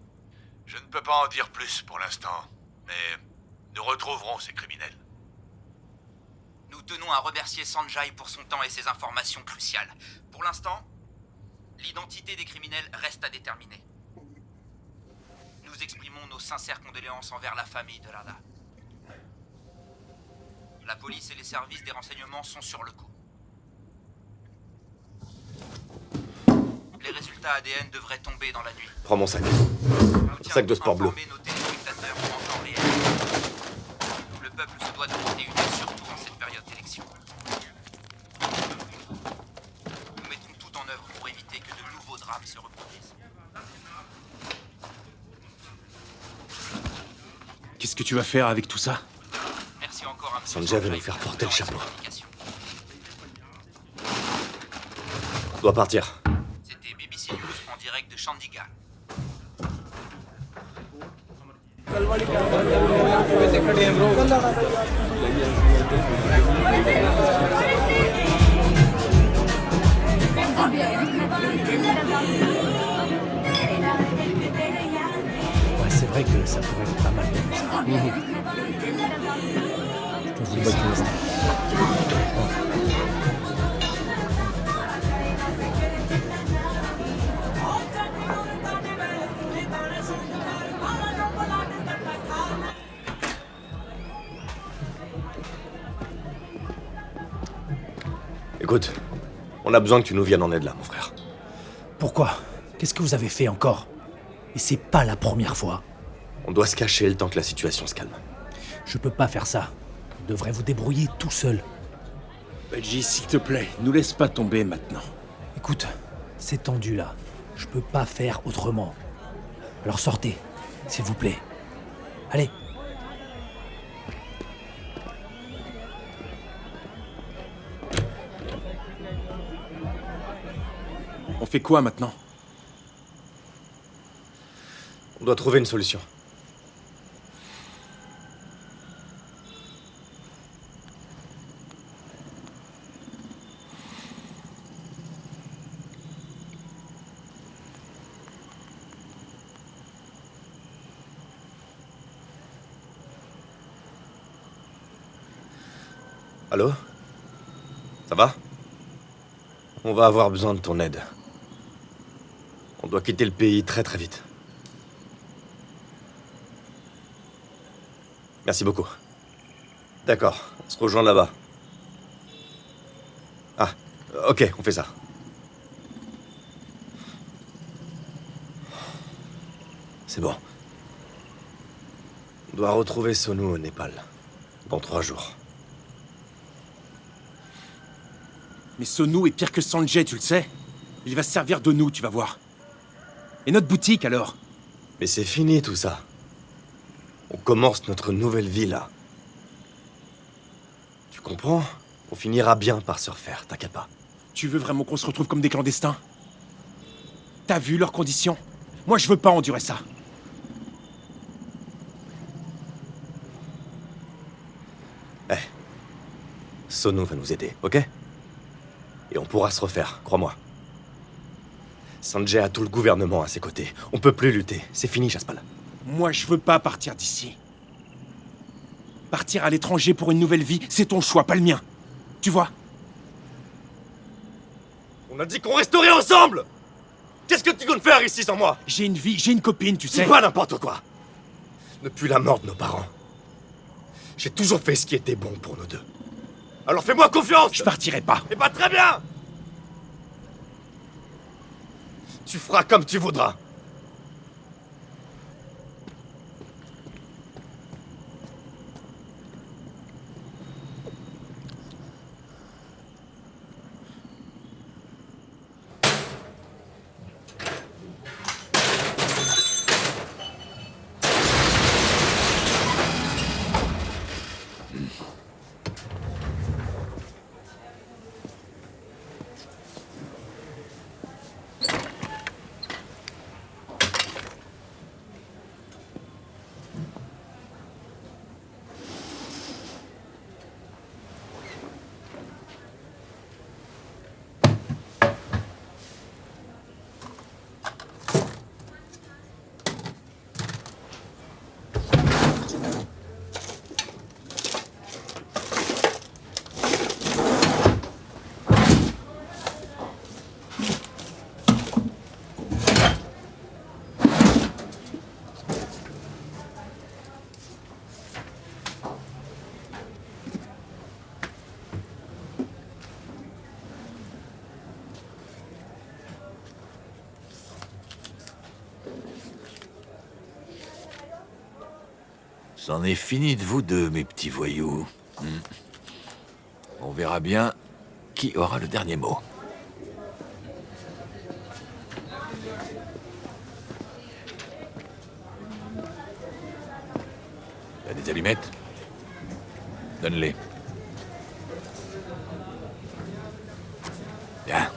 Je ne peux pas en dire plus pour l'instant, mais nous retrouverons ces criminels.
Nous tenons à remercier Sanjay pour son temps et ses informations cruciales. Pour l'instant, l'identité des criminels reste à déterminer. Nous exprimons nos sincères condoléances envers la famille de Rada. La police et les services des renseignements sont sur le coup. Les résultats ADN devraient tomber dans la nuit.
Prends mon sac. Sac de sport bleu.
Nos téléspectateurs en temps réel. Le peuple se doit de rester unis, surtout en cette période d'élection. Nous mettrons tout en œuvre pour éviter que de nouveaux drames se reproduisent.
Qu'est-ce que tu vas faire avec tout ça?
Merci encore à monsieur
Sanjay va nous faire porter le chapeau. On doit partir.
C'était BBC News en direct de Chandigarh.
Ouais, c'est vrai que ça pourrait être pas mal comme ça. Je vous laisse un instant.
Écoute, on a besoin que tu nous viennes en aide là, mon frère.
Pourquoi? Qu'est-ce que vous avez fait encore? Et c'est pas la première fois.
On doit se cacher le temps que la situation se calme.
Je peux pas faire ça. devrait vous débrouiller tout seul.
Badji, s'il te plaît, nous laisse pas tomber maintenant.
Écoute, c'est tendu là. Je peux pas faire autrement. Alors sortez, s'il vous plaît. Allez.
On fait quoi maintenant?
On doit trouver une solution. Allô? Ça va? On va avoir besoin de ton aide. On doit quitter le pays très très vite. Merci beaucoup. D'accord, on se rejoint là-bas. Ah, ok, on fait ça. C'est bon. On doit retrouver Sonu au Népal. Dans 3 jours.
Mais Sonu est pire que Sanjay, tu le sais. Il va se servir de nous, tu vas voir. Et notre boutique, alors?
Mais c'est fini tout ça. On commence notre nouvelle vie là. Tu comprends? On finira bien par se refaire, t'inquiète pas.
Tu veux vraiment qu'on se retrouve comme des clandestins? T'as vu leurs conditions? Moi, je veux pas endurer ça.
Sonu va nous aider, ok? Et on pourra se refaire, crois-moi. Sanjay a tout le gouvernement à ses côtés. On peut plus lutter. C'est fini, Jaspal.
Moi, je veux pas partir d'ici. Partir à l'étranger pour une nouvelle vie, c'est ton choix, pas le mien. Tu vois?
On a dit qu'on resterait ensemble! Qu'est-ce que tu comptes faire ici sans moi?
J'ai une vie, j'ai une copine, tu sais.
Dis pas n'importe quoi! Depuis la mort de nos parents, j'ai toujours fait ce qui était bon pour nous deux. Alors fais-moi confiance!
Je partirai pas.
Eh ben très bien! Tu feras comme tu voudras.
C'en est fini de vous deux, mes petits voyous. On verra bien qui aura le dernier mot. T'as des allumettes? Donne-les. Bien.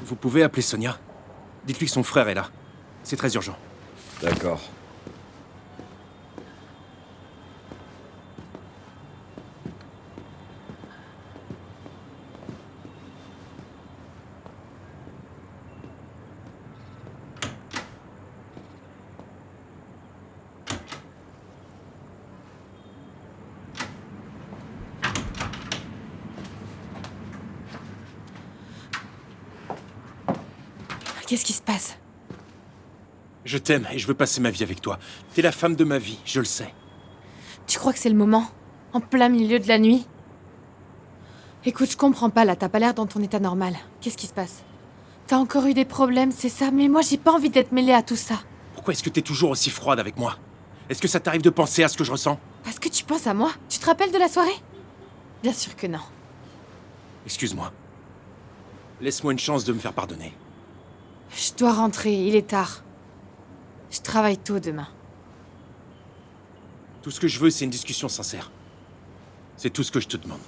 Vous pouvez appeler Sonia. Dites-lui que son frère est là. C'est très urgent.
D'accord.
Qu'est-ce qui se passe?
Je t'aime et je veux passer ma vie avec toi. T'es la femme de ma vie, je le sais.
Tu crois que c'est le moment? En plein milieu de la nuit? Écoute, je comprends pas là, t'as pas l'air dans ton état normal. Qu'est-ce qui se passe? T'as encore eu des problèmes, c'est ça? Mais moi j'ai pas envie d'être mêlée à tout ça.
Pourquoi est-ce que t'es toujours aussi froide avec moi? Est-ce que ça t'arrive de penser à ce que je ressens?
Parce que tu penses à moi? Tu te rappelles de la soirée? Bien sûr que non.
Excuse-moi. Laisse-moi une chance de me faire pardonner.
Je dois rentrer, il est tard. Je travaille tôt demain.
Tout ce que je veux, c'est une discussion sincère. C'est tout ce que je te demande.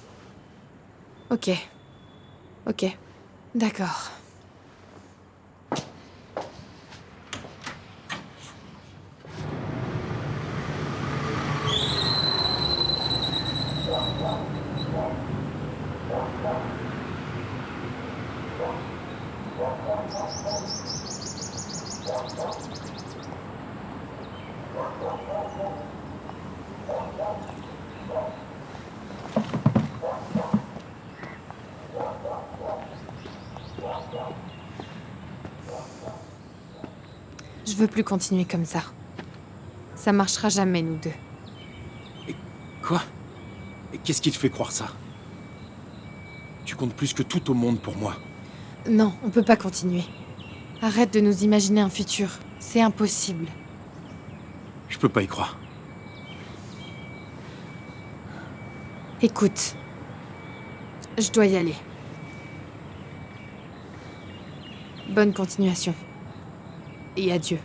Ok. Ok. D'accord. Je veux plus continuer comme ça. Ça marchera jamais, nous deux.
Et quoi? Et qu'est-ce qui te fait croire ça? Tu comptes plus que tout au monde pour moi.
Non, on peut pas continuer. Arrête de nous imaginer un futur. C'est impossible.
Je peux pas y croire.
Écoute. Je dois y aller. Bonne continuation. Et adieu.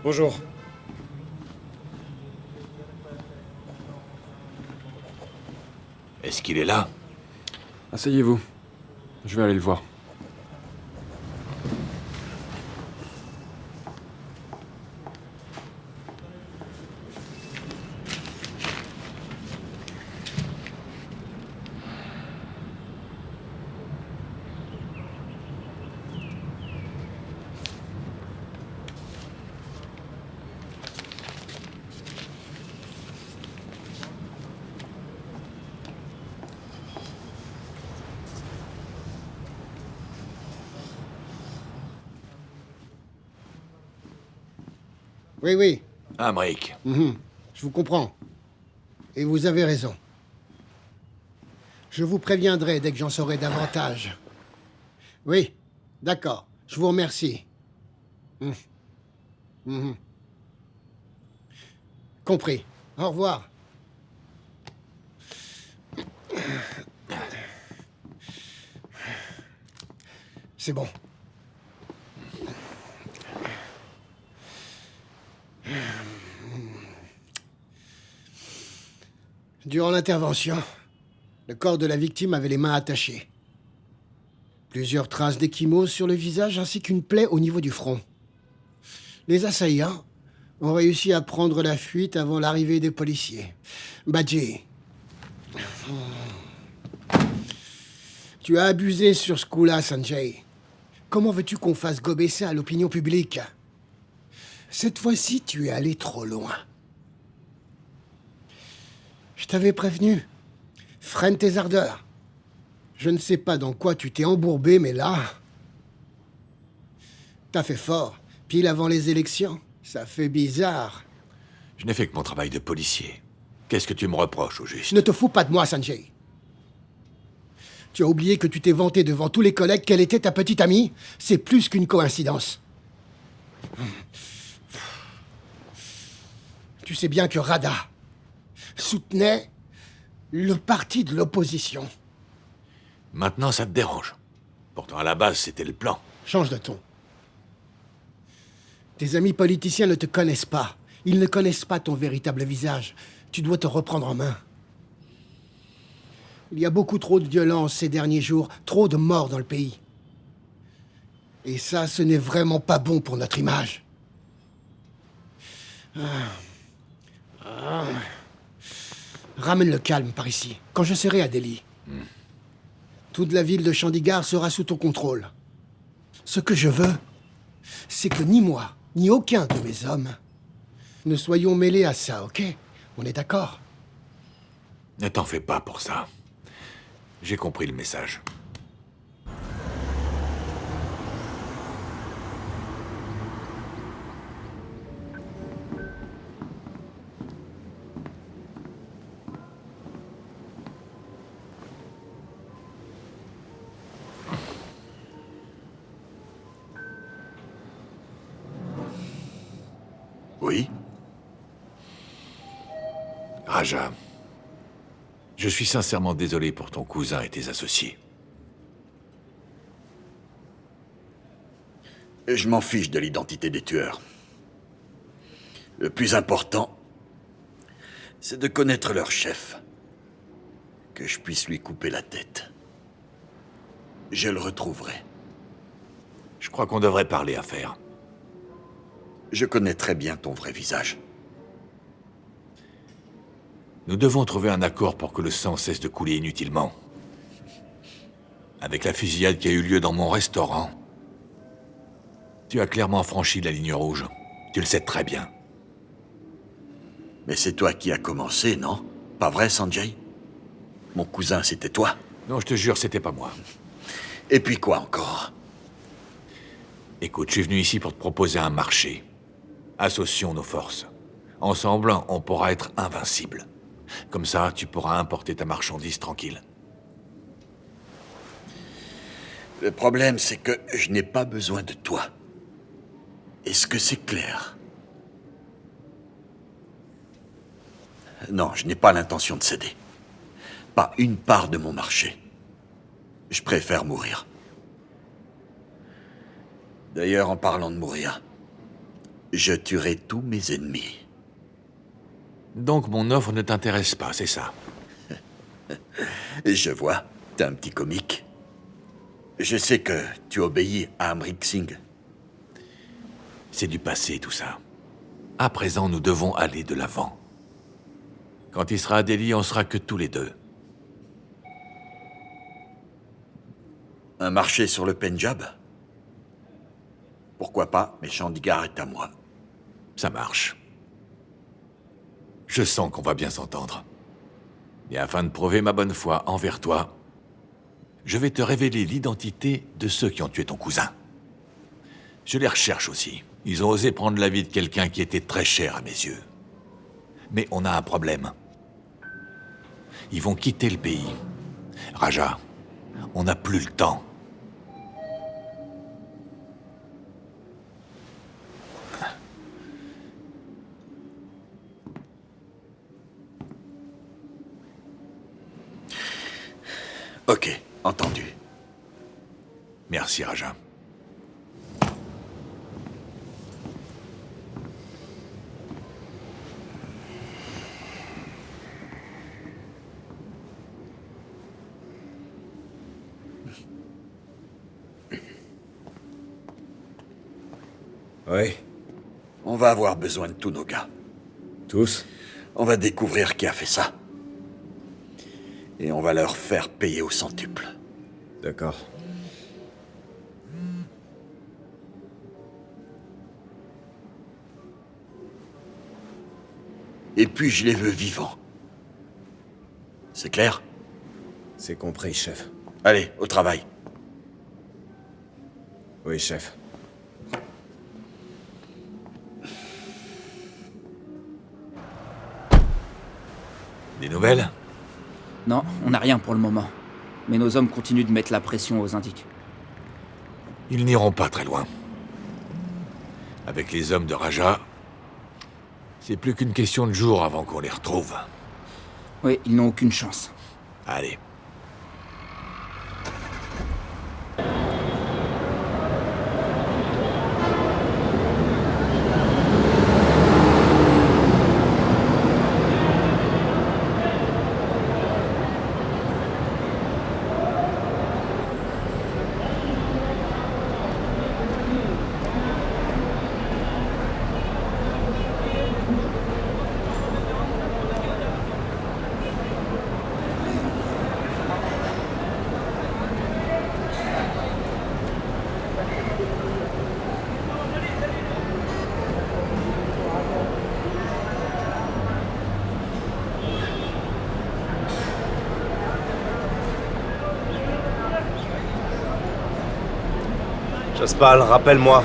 Bonjour.
Est-ce qu'il est là?
Asseyez-vous. Je vais aller le voir.
Oui, oui.
Ah, Mike.
Je vous comprends. Et vous avez raison. Je vous préviendrai dès que j'en saurai davantage. Oui, d'accord. Je vous remercie. Compris. Au revoir. C'est bon. Durant l'intervention, le corps de la victime avait les mains attachées. Plusieurs traces d'ecchymose sur le visage ainsi qu'une plaie au niveau du front. Les assaillants ont réussi à prendre la fuite avant l'arrivée des policiers. Badji, tu as abusé sur ce coup-là, Sanjay. Comment veux-tu qu'on fasse gober ça à l'opinion publique? Cette fois-ci, tu es allé trop loin. Je t'avais prévenu. Freine tes ardeurs. Je ne sais pas dans quoi tu t'es embourbé, mais là... T'as fait fort, pile avant les élections. Ça fait bizarre.
Je n'ai fait que mon travail de policier. Qu'est-ce que tu me reproches, au juste?
Ne te fous pas de moi, Sanjay. Tu as oublié que tu t'es vanté devant tous les collègues qu'elle était ta petite amie? C'est plus qu'une coïncidence. Tu sais bien que Radha soutenait le parti de l'opposition.
Maintenant, ça te dérange. Pourtant, à la base, c'était le plan.
Change de ton. Tes amis politiciens ne te connaissent pas. Ils ne connaissent pas ton véritable visage. Tu dois te reprendre en main. Il y a beaucoup trop de violence ces derniers jours, trop de morts dans le pays. Et ça, ce n'est vraiment pas bon pour notre image. Ramène le calme par ici, quand je serai à Delhi. Toute la ville de Chandigarh sera sous ton contrôle. Ce que je veux, c'est que ni moi, ni aucun de mes hommes ne soyons mêlés à ça, ok? On est d'accord?
Ne t'en fais pas pour ça. J'ai compris le message.
Oui?
Raja, je suis sincèrement désolé pour ton cousin et tes associés.
Je m'en fiche de l'identité des tueurs. Le plus important, c'est de connaître leur chef. Que je puisse lui couper la tête. Je le retrouverai.
Je crois qu'on devrait parler affaires.
Je connais très bien ton vrai visage.
Nous devons trouver un accord pour que le sang cesse de couler inutilement. Avec la fusillade qui a eu lieu dans mon restaurant, tu as clairement franchi la ligne rouge. Tu le sais très bien.
Mais c'est toi qui as commencé, non? Pas vrai, Sanjay? Mon cousin, c'était toi?
Non, je te jure, c'était pas moi.
Et puis quoi encore?
Écoute, je suis venu ici pour te proposer un marché. Associons nos forces. Ensemble, on pourra être invincibles. Comme ça, tu pourras importer ta marchandise tranquille.
Le problème, c'est que je n'ai pas besoin de toi. Est-ce que c'est clair? Non, je n'ai pas l'intention de céder. Pas une part de mon marché. Je préfère mourir. D'ailleurs, en parlant de mourir, je tuerai tous mes ennemis.
Donc mon offre ne t'intéresse pas, c'est ça?
Je vois, t'es un petit comique. Je sais que tu obéis à Amrik Singh.
C'est du passé, tout ça. À présent, nous devons aller de l'avant. Quand il sera à Delhi, on sera que tous les deux.
Un marché sur le Pendjab? Pourquoi pas, mais Chandigarh est à moi.
Ça marche. Je sens qu'on va bien s'entendre. Et afin de prouver ma bonne foi envers toi, je vais te révéler l'identité de ceux qui ont tué ton cousin. Je les recherche aussi. Ils ont osé prendre la vie de quelqu'un qui était très cher à mes yeux. Mais on a un problème. Ils vont quitter le pays. Raja, on n'a plus le temps.
Ok, entendu.
Merci, Raja.
Oui. On va avoir besoin de tous nos gars.
Tous?
On va découvrir qui a fait ça. Et on va leur faire payer au centuple.
D'accord.
Et puis je les veux vivants. C'est clair?
C'est compris, chef.
Allez, au travail.
Oui, chef.
Des nouvelles?
Non, on n'a rien pour le moment. Mais nos hommes continuent de mettre la pression aux Indiques.
Ils n'iront pas très loin. Avec les hommes de Raja, c'est plus qu'une question de jours avant qu'on les retrouve.
Oui, ils n'ont aucune chance.
Allez.
Jaspal, rappelle-moi.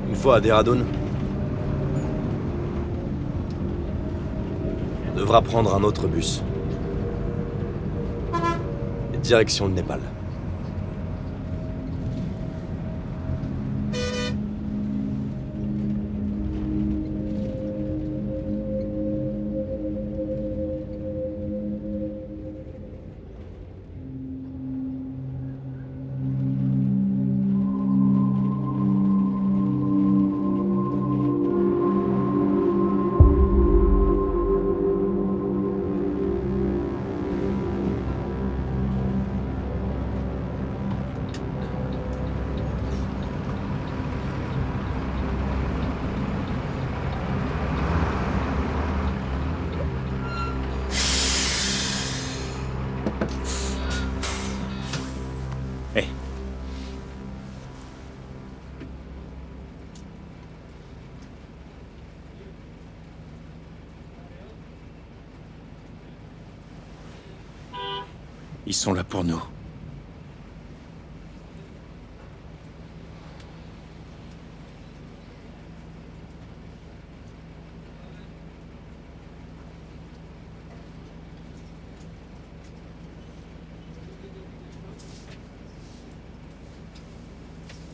Une fois à Dehradun, on devra prendre un autre bus. Et direction le Népal.
Ils sont là pour nous.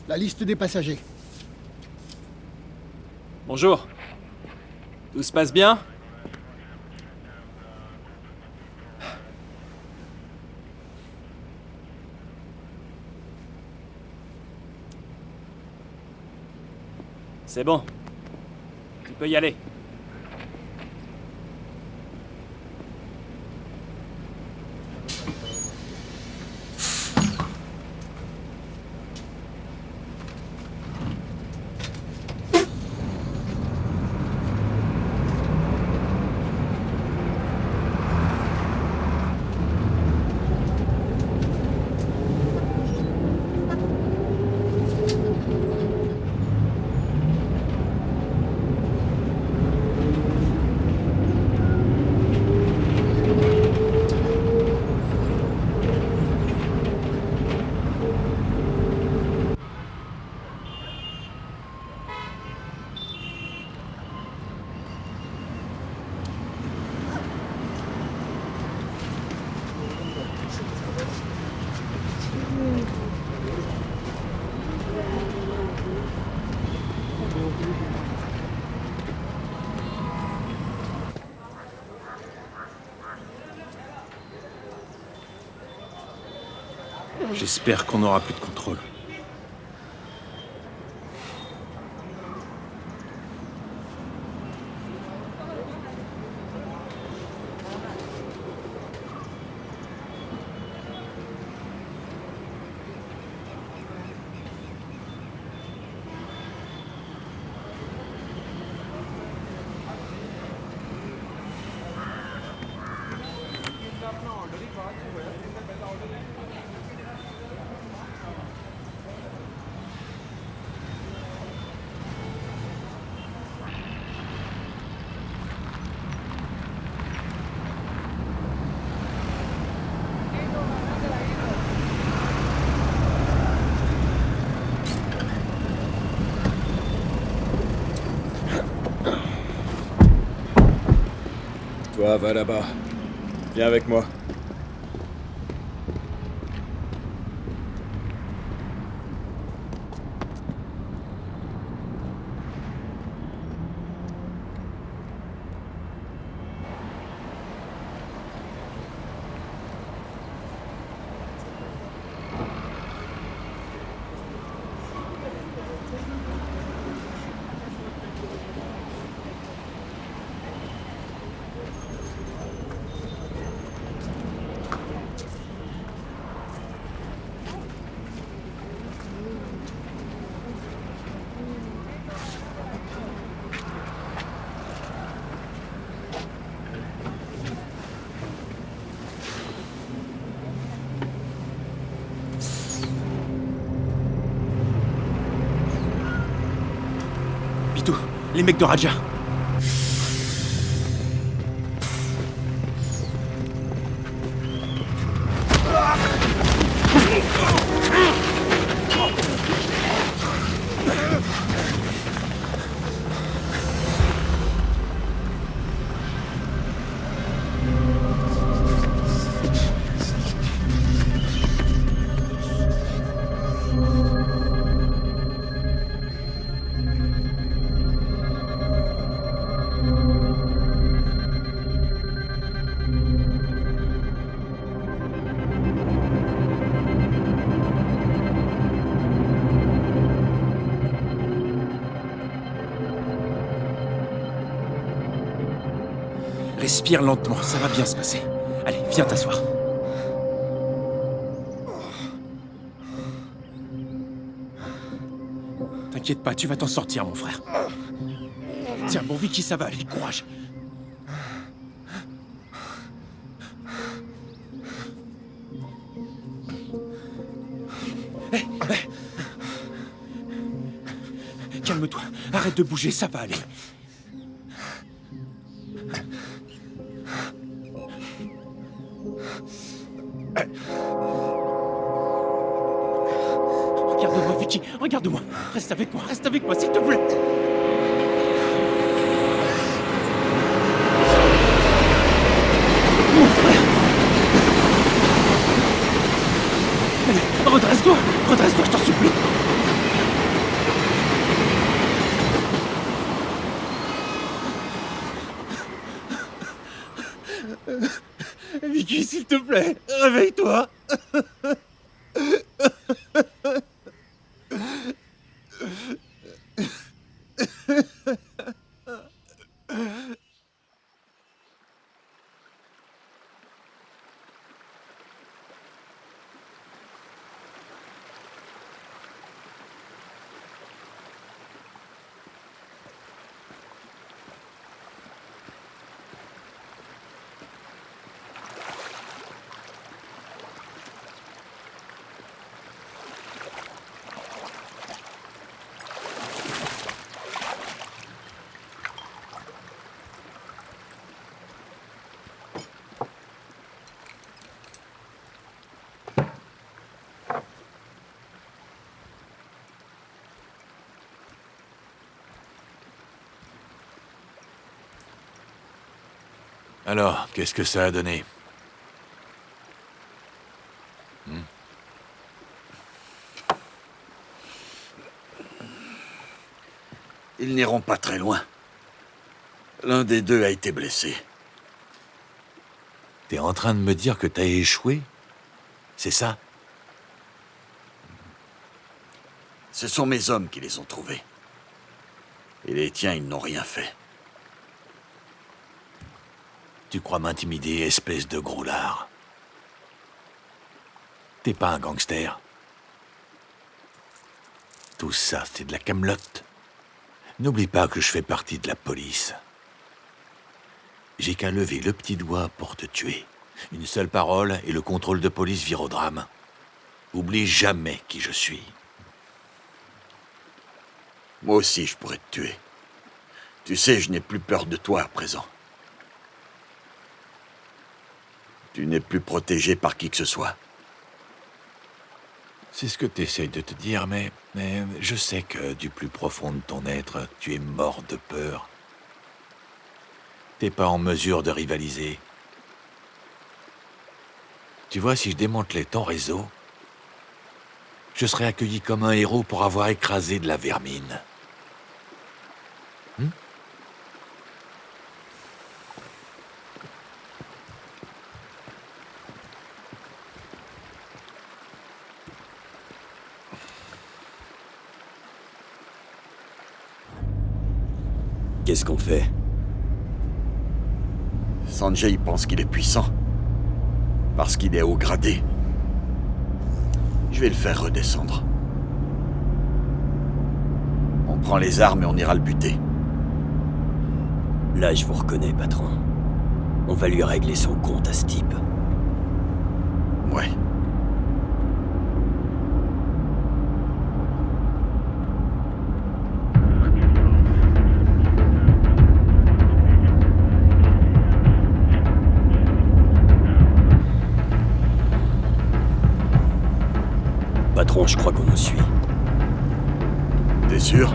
La liste des passagers.
Bonjour. Tout se passe bien? C'est bon. Tu peux y aller.
J'espère qu'on n'aura plus de contrôle.
Toi, va là-bas. Viens avec moi.
Pitou, les mecs de Raja. Respire lentement, ça va bien se passer. Allez, viens t'asseoir. T'inquiète pas, tu vas t'en sortir, mon frère. Tiens, bon Vicky, ça va aller, courage. Calme-toi, arrête de bouger, ça va aller. Regarde-moi, Vicky, regarde-moi. Reste avec moi, s'il te plaît. Mon frère. Allez, redresse-toi, je t'en supplie. Vicky, s'il te plaît, réveille-toi.
Alors, qu'est-ce que ça a donné?
Ils n'iront pas très loin. L'un des deux a été blessé.
T'es en train de me dire que t'as échoué? C'est ça?
Ce sont mes hommes qui les ont trouvés. Et les tiens, ils n'ont rien fait.
Tu crois m'intimider, espèce de gros lard? T'es pas un gangster. Tout ça, c'est de la camelote. N'oublie pas que je fais partie de la police. J'ai qu'à lever le petit doigt pour te tuer. Une seule parole et le contrôle de police vire au drame. Oublie jamais qui je suis.
Moi aussi, je pourrais te tuer. Tu sais, je n'ai plus peur de toi à présent. Tu n'es plus protégé par qui que ce soit.
C'est ce que t'essayes de te dire, mais je sais que du plus profond de ton être, tu es mort de peur. T'es pas en mesure de rivaliser. Tu vois, si je démantelais ton réseau, je serais accueilli comme un héros pour avoir écrasé de la vermine.
Qu'est-ce qu'on fait?
Sanjay il pense qu'il est puissant. Parce qu'il est haut gradé. Je vais le faire redescendre. On prend les armes et on ira le buter.
Là, je vous reconnais, patron. On va lui régler son compte à ce type.
Ouais.
Patron, je crois qu'on nous suit.
T'es sûr?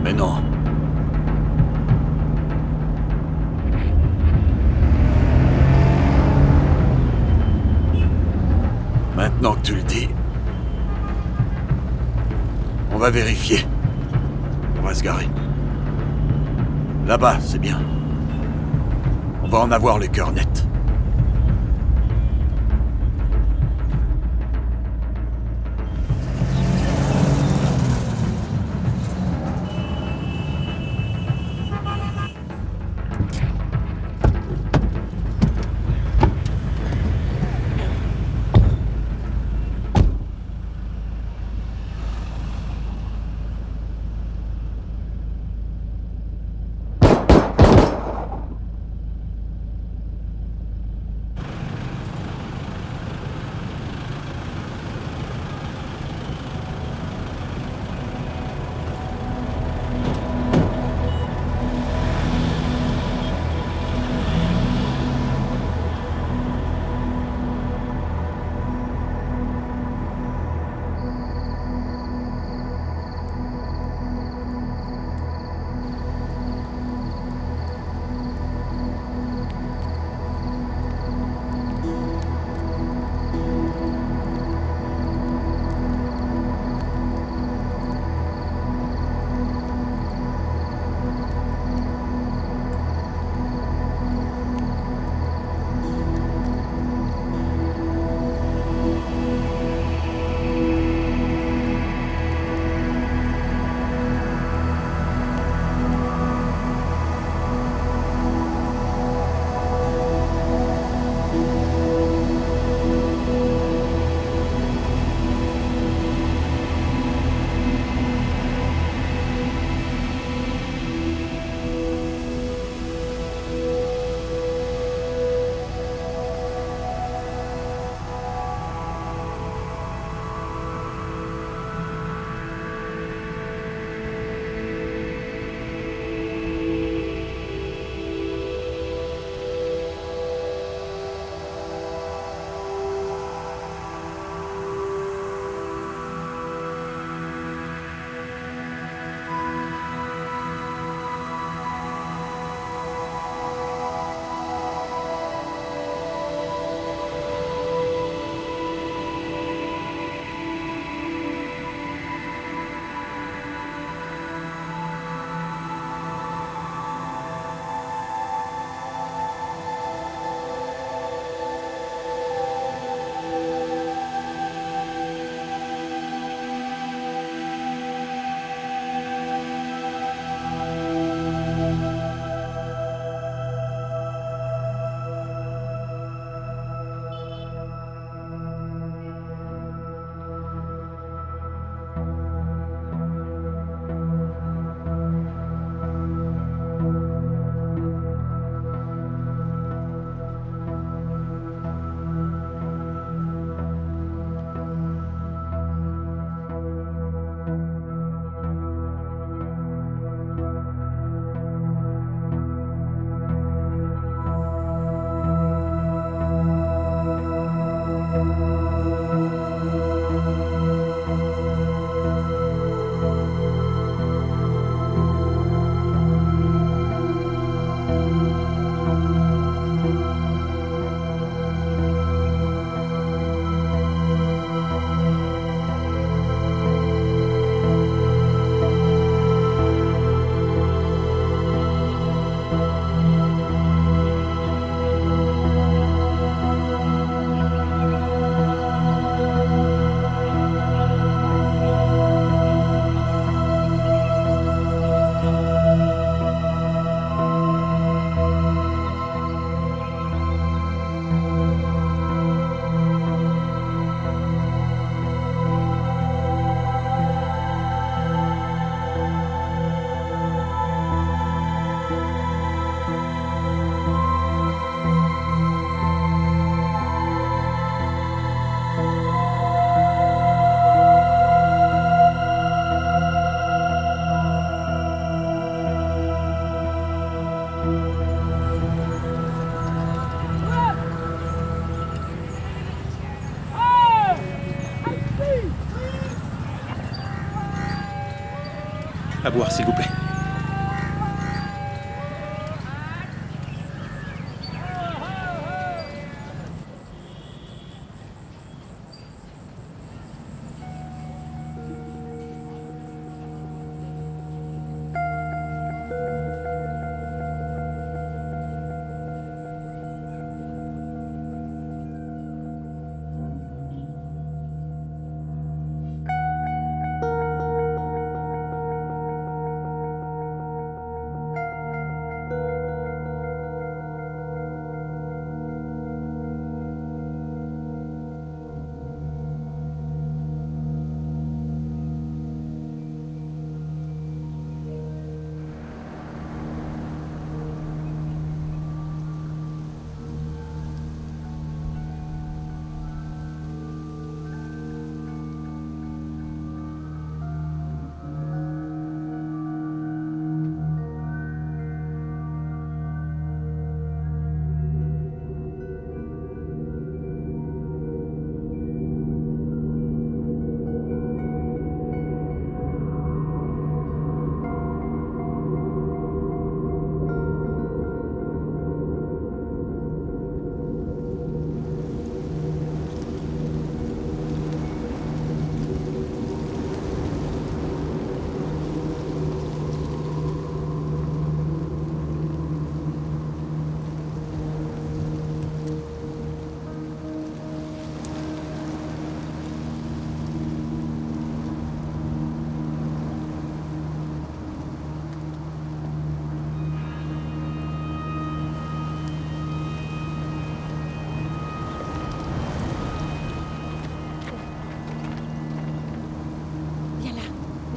Mais non. Maintenant que tu le dis, on va vérifier. On va se garer. Là-bas, c'est bien. On va en avoir le cœur net.
À boire, s'il vous plaît.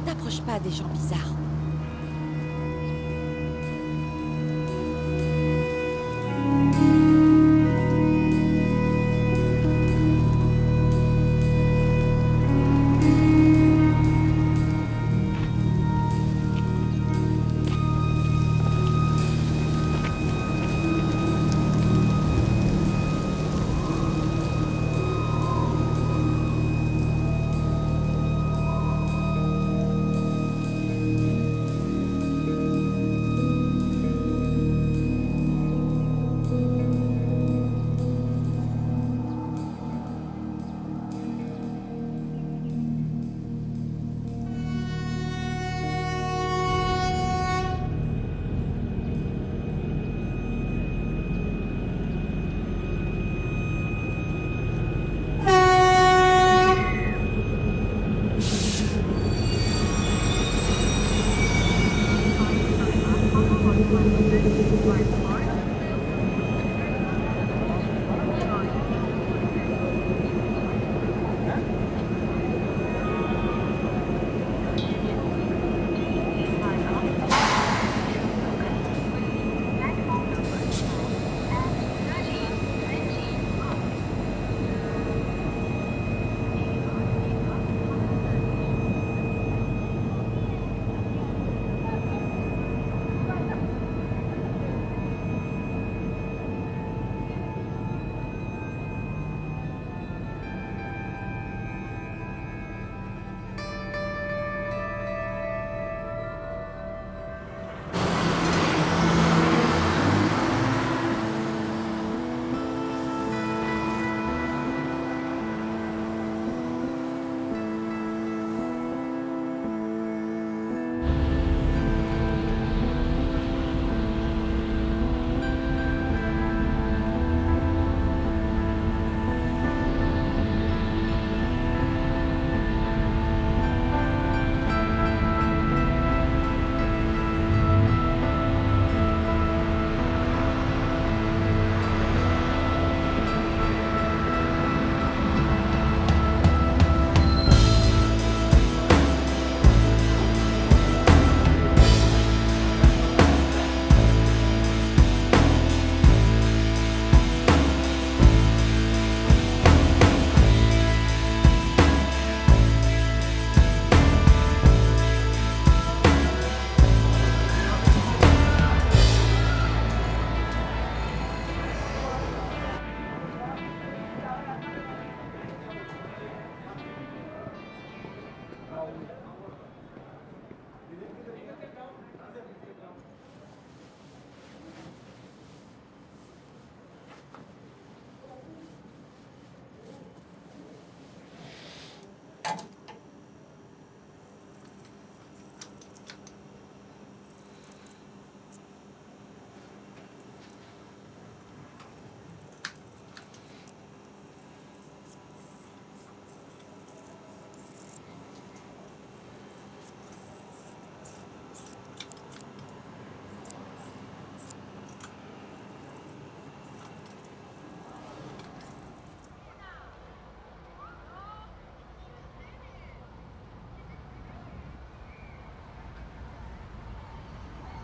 T'approches pas des gens bizarres.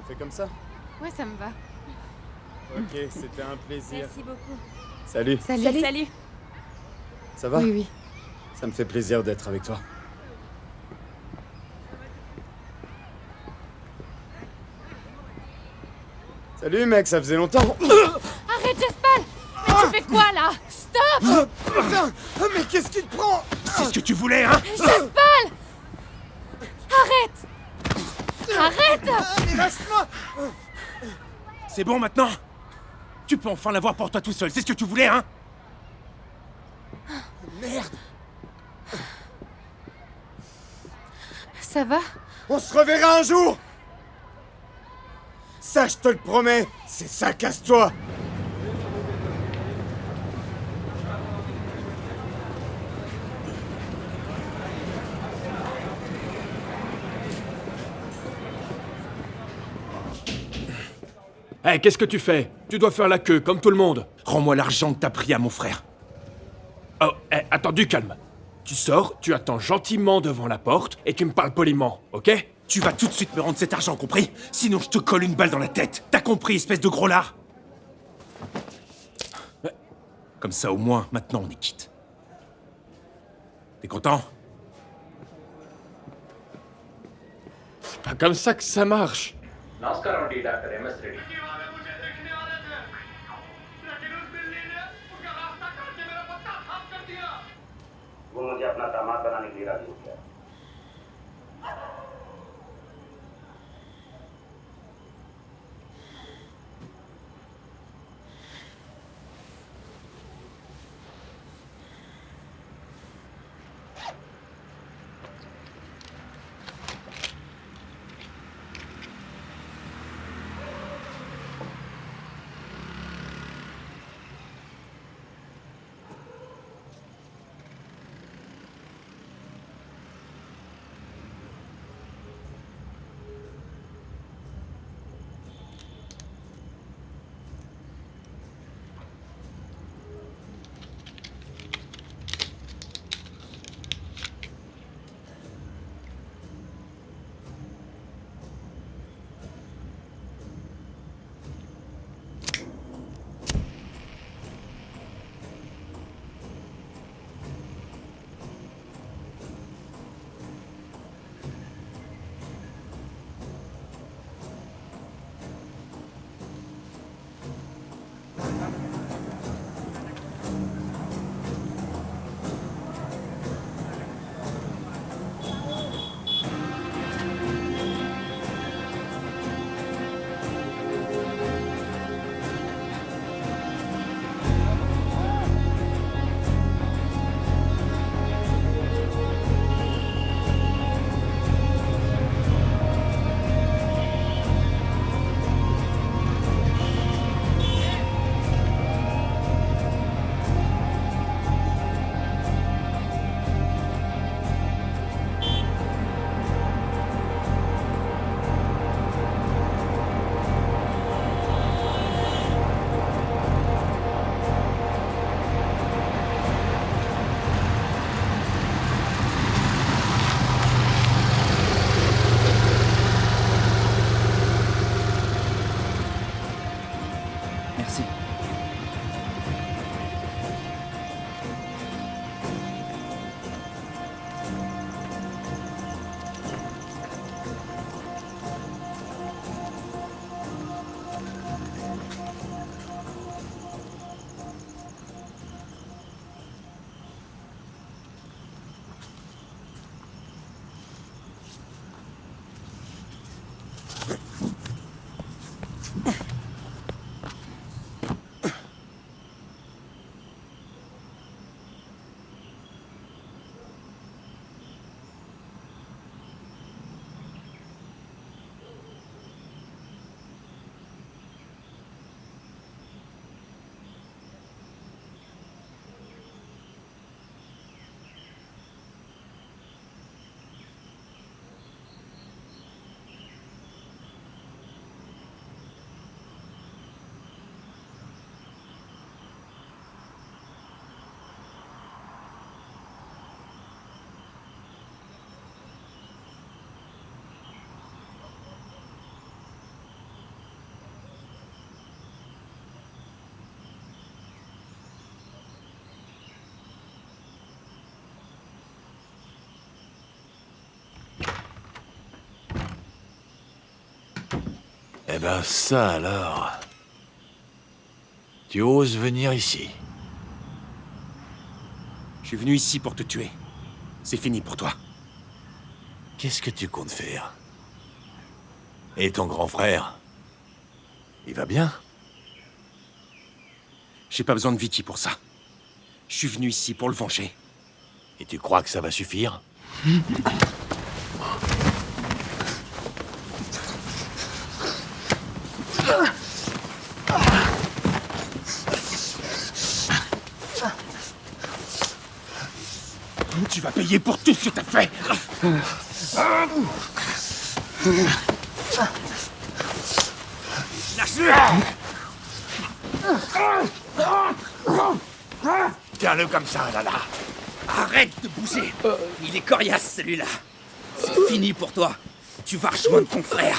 On fait comme ça?
Ouais, ça me va.
Ok, c'était un plaisir.
Merci beaucoup.
Salut.
Salut.
Ça va?
Oui.
Ça me fait plaisir d'être avec toi. Salut mec, ça faisait longtemps.
Arrête, Jaspal! Mais tu fais quoi là? Stop!
Putain! Mais qu'est-ce qui te prend?
C'est ce que tu voulais, hein?
Jaspal! Arrête! Arrête!
Mais lâche-moi!
C'est bon maintenant? Tu peux enfin l'avoir pour toi tout seul, c'est ce que tu voulais, hein?
Merde!
Ça va?
On se reverra un jour! Ça, je te le promets! C'est ça, casse-toi!
Hé, qu'est-ce que tu fais? Tu dois faire la queue, comme tout le monde.
Rends-moi l'argent que t'as pris à mon frère.
Oh, attends, du calme. Tu sors, tu attends gentiment devant la porte, et tu me parles poliment, ok?
Tu vas tout de suite me rendre cet argent, compris? Sinon je te colle une balle dans la tête. T'as compris, espèce de gros lard? Comme ça, au moins, maintenant on est quitte. T'es content?
C'est pas comme ça que ça marche.
नमस्कार doctor MS Reddy वो मुझे अपना दामाद बनाने के लिए राजी हो गया
Merci.
Eh ben ça alors... Tu oses venir ici?
Je suis venu ici pour te tuer. C'est fini pour toi.
Qu'est-ce que tu comptes faire? Et ton grand frère? Il va bien?
J'ai pas besoin de Vicky pour ça. Je suis venu ici pour le venger.
Et tu crois que ça va suffire?
Tu vas payer pour tout ce que t'as fait. Lâche-le!
Tiens-le comme ça, Lala.
Arrête de bouger. Il est coriace, celui-là. C'est fini pour toi. Tu vas rejoindre ton frère.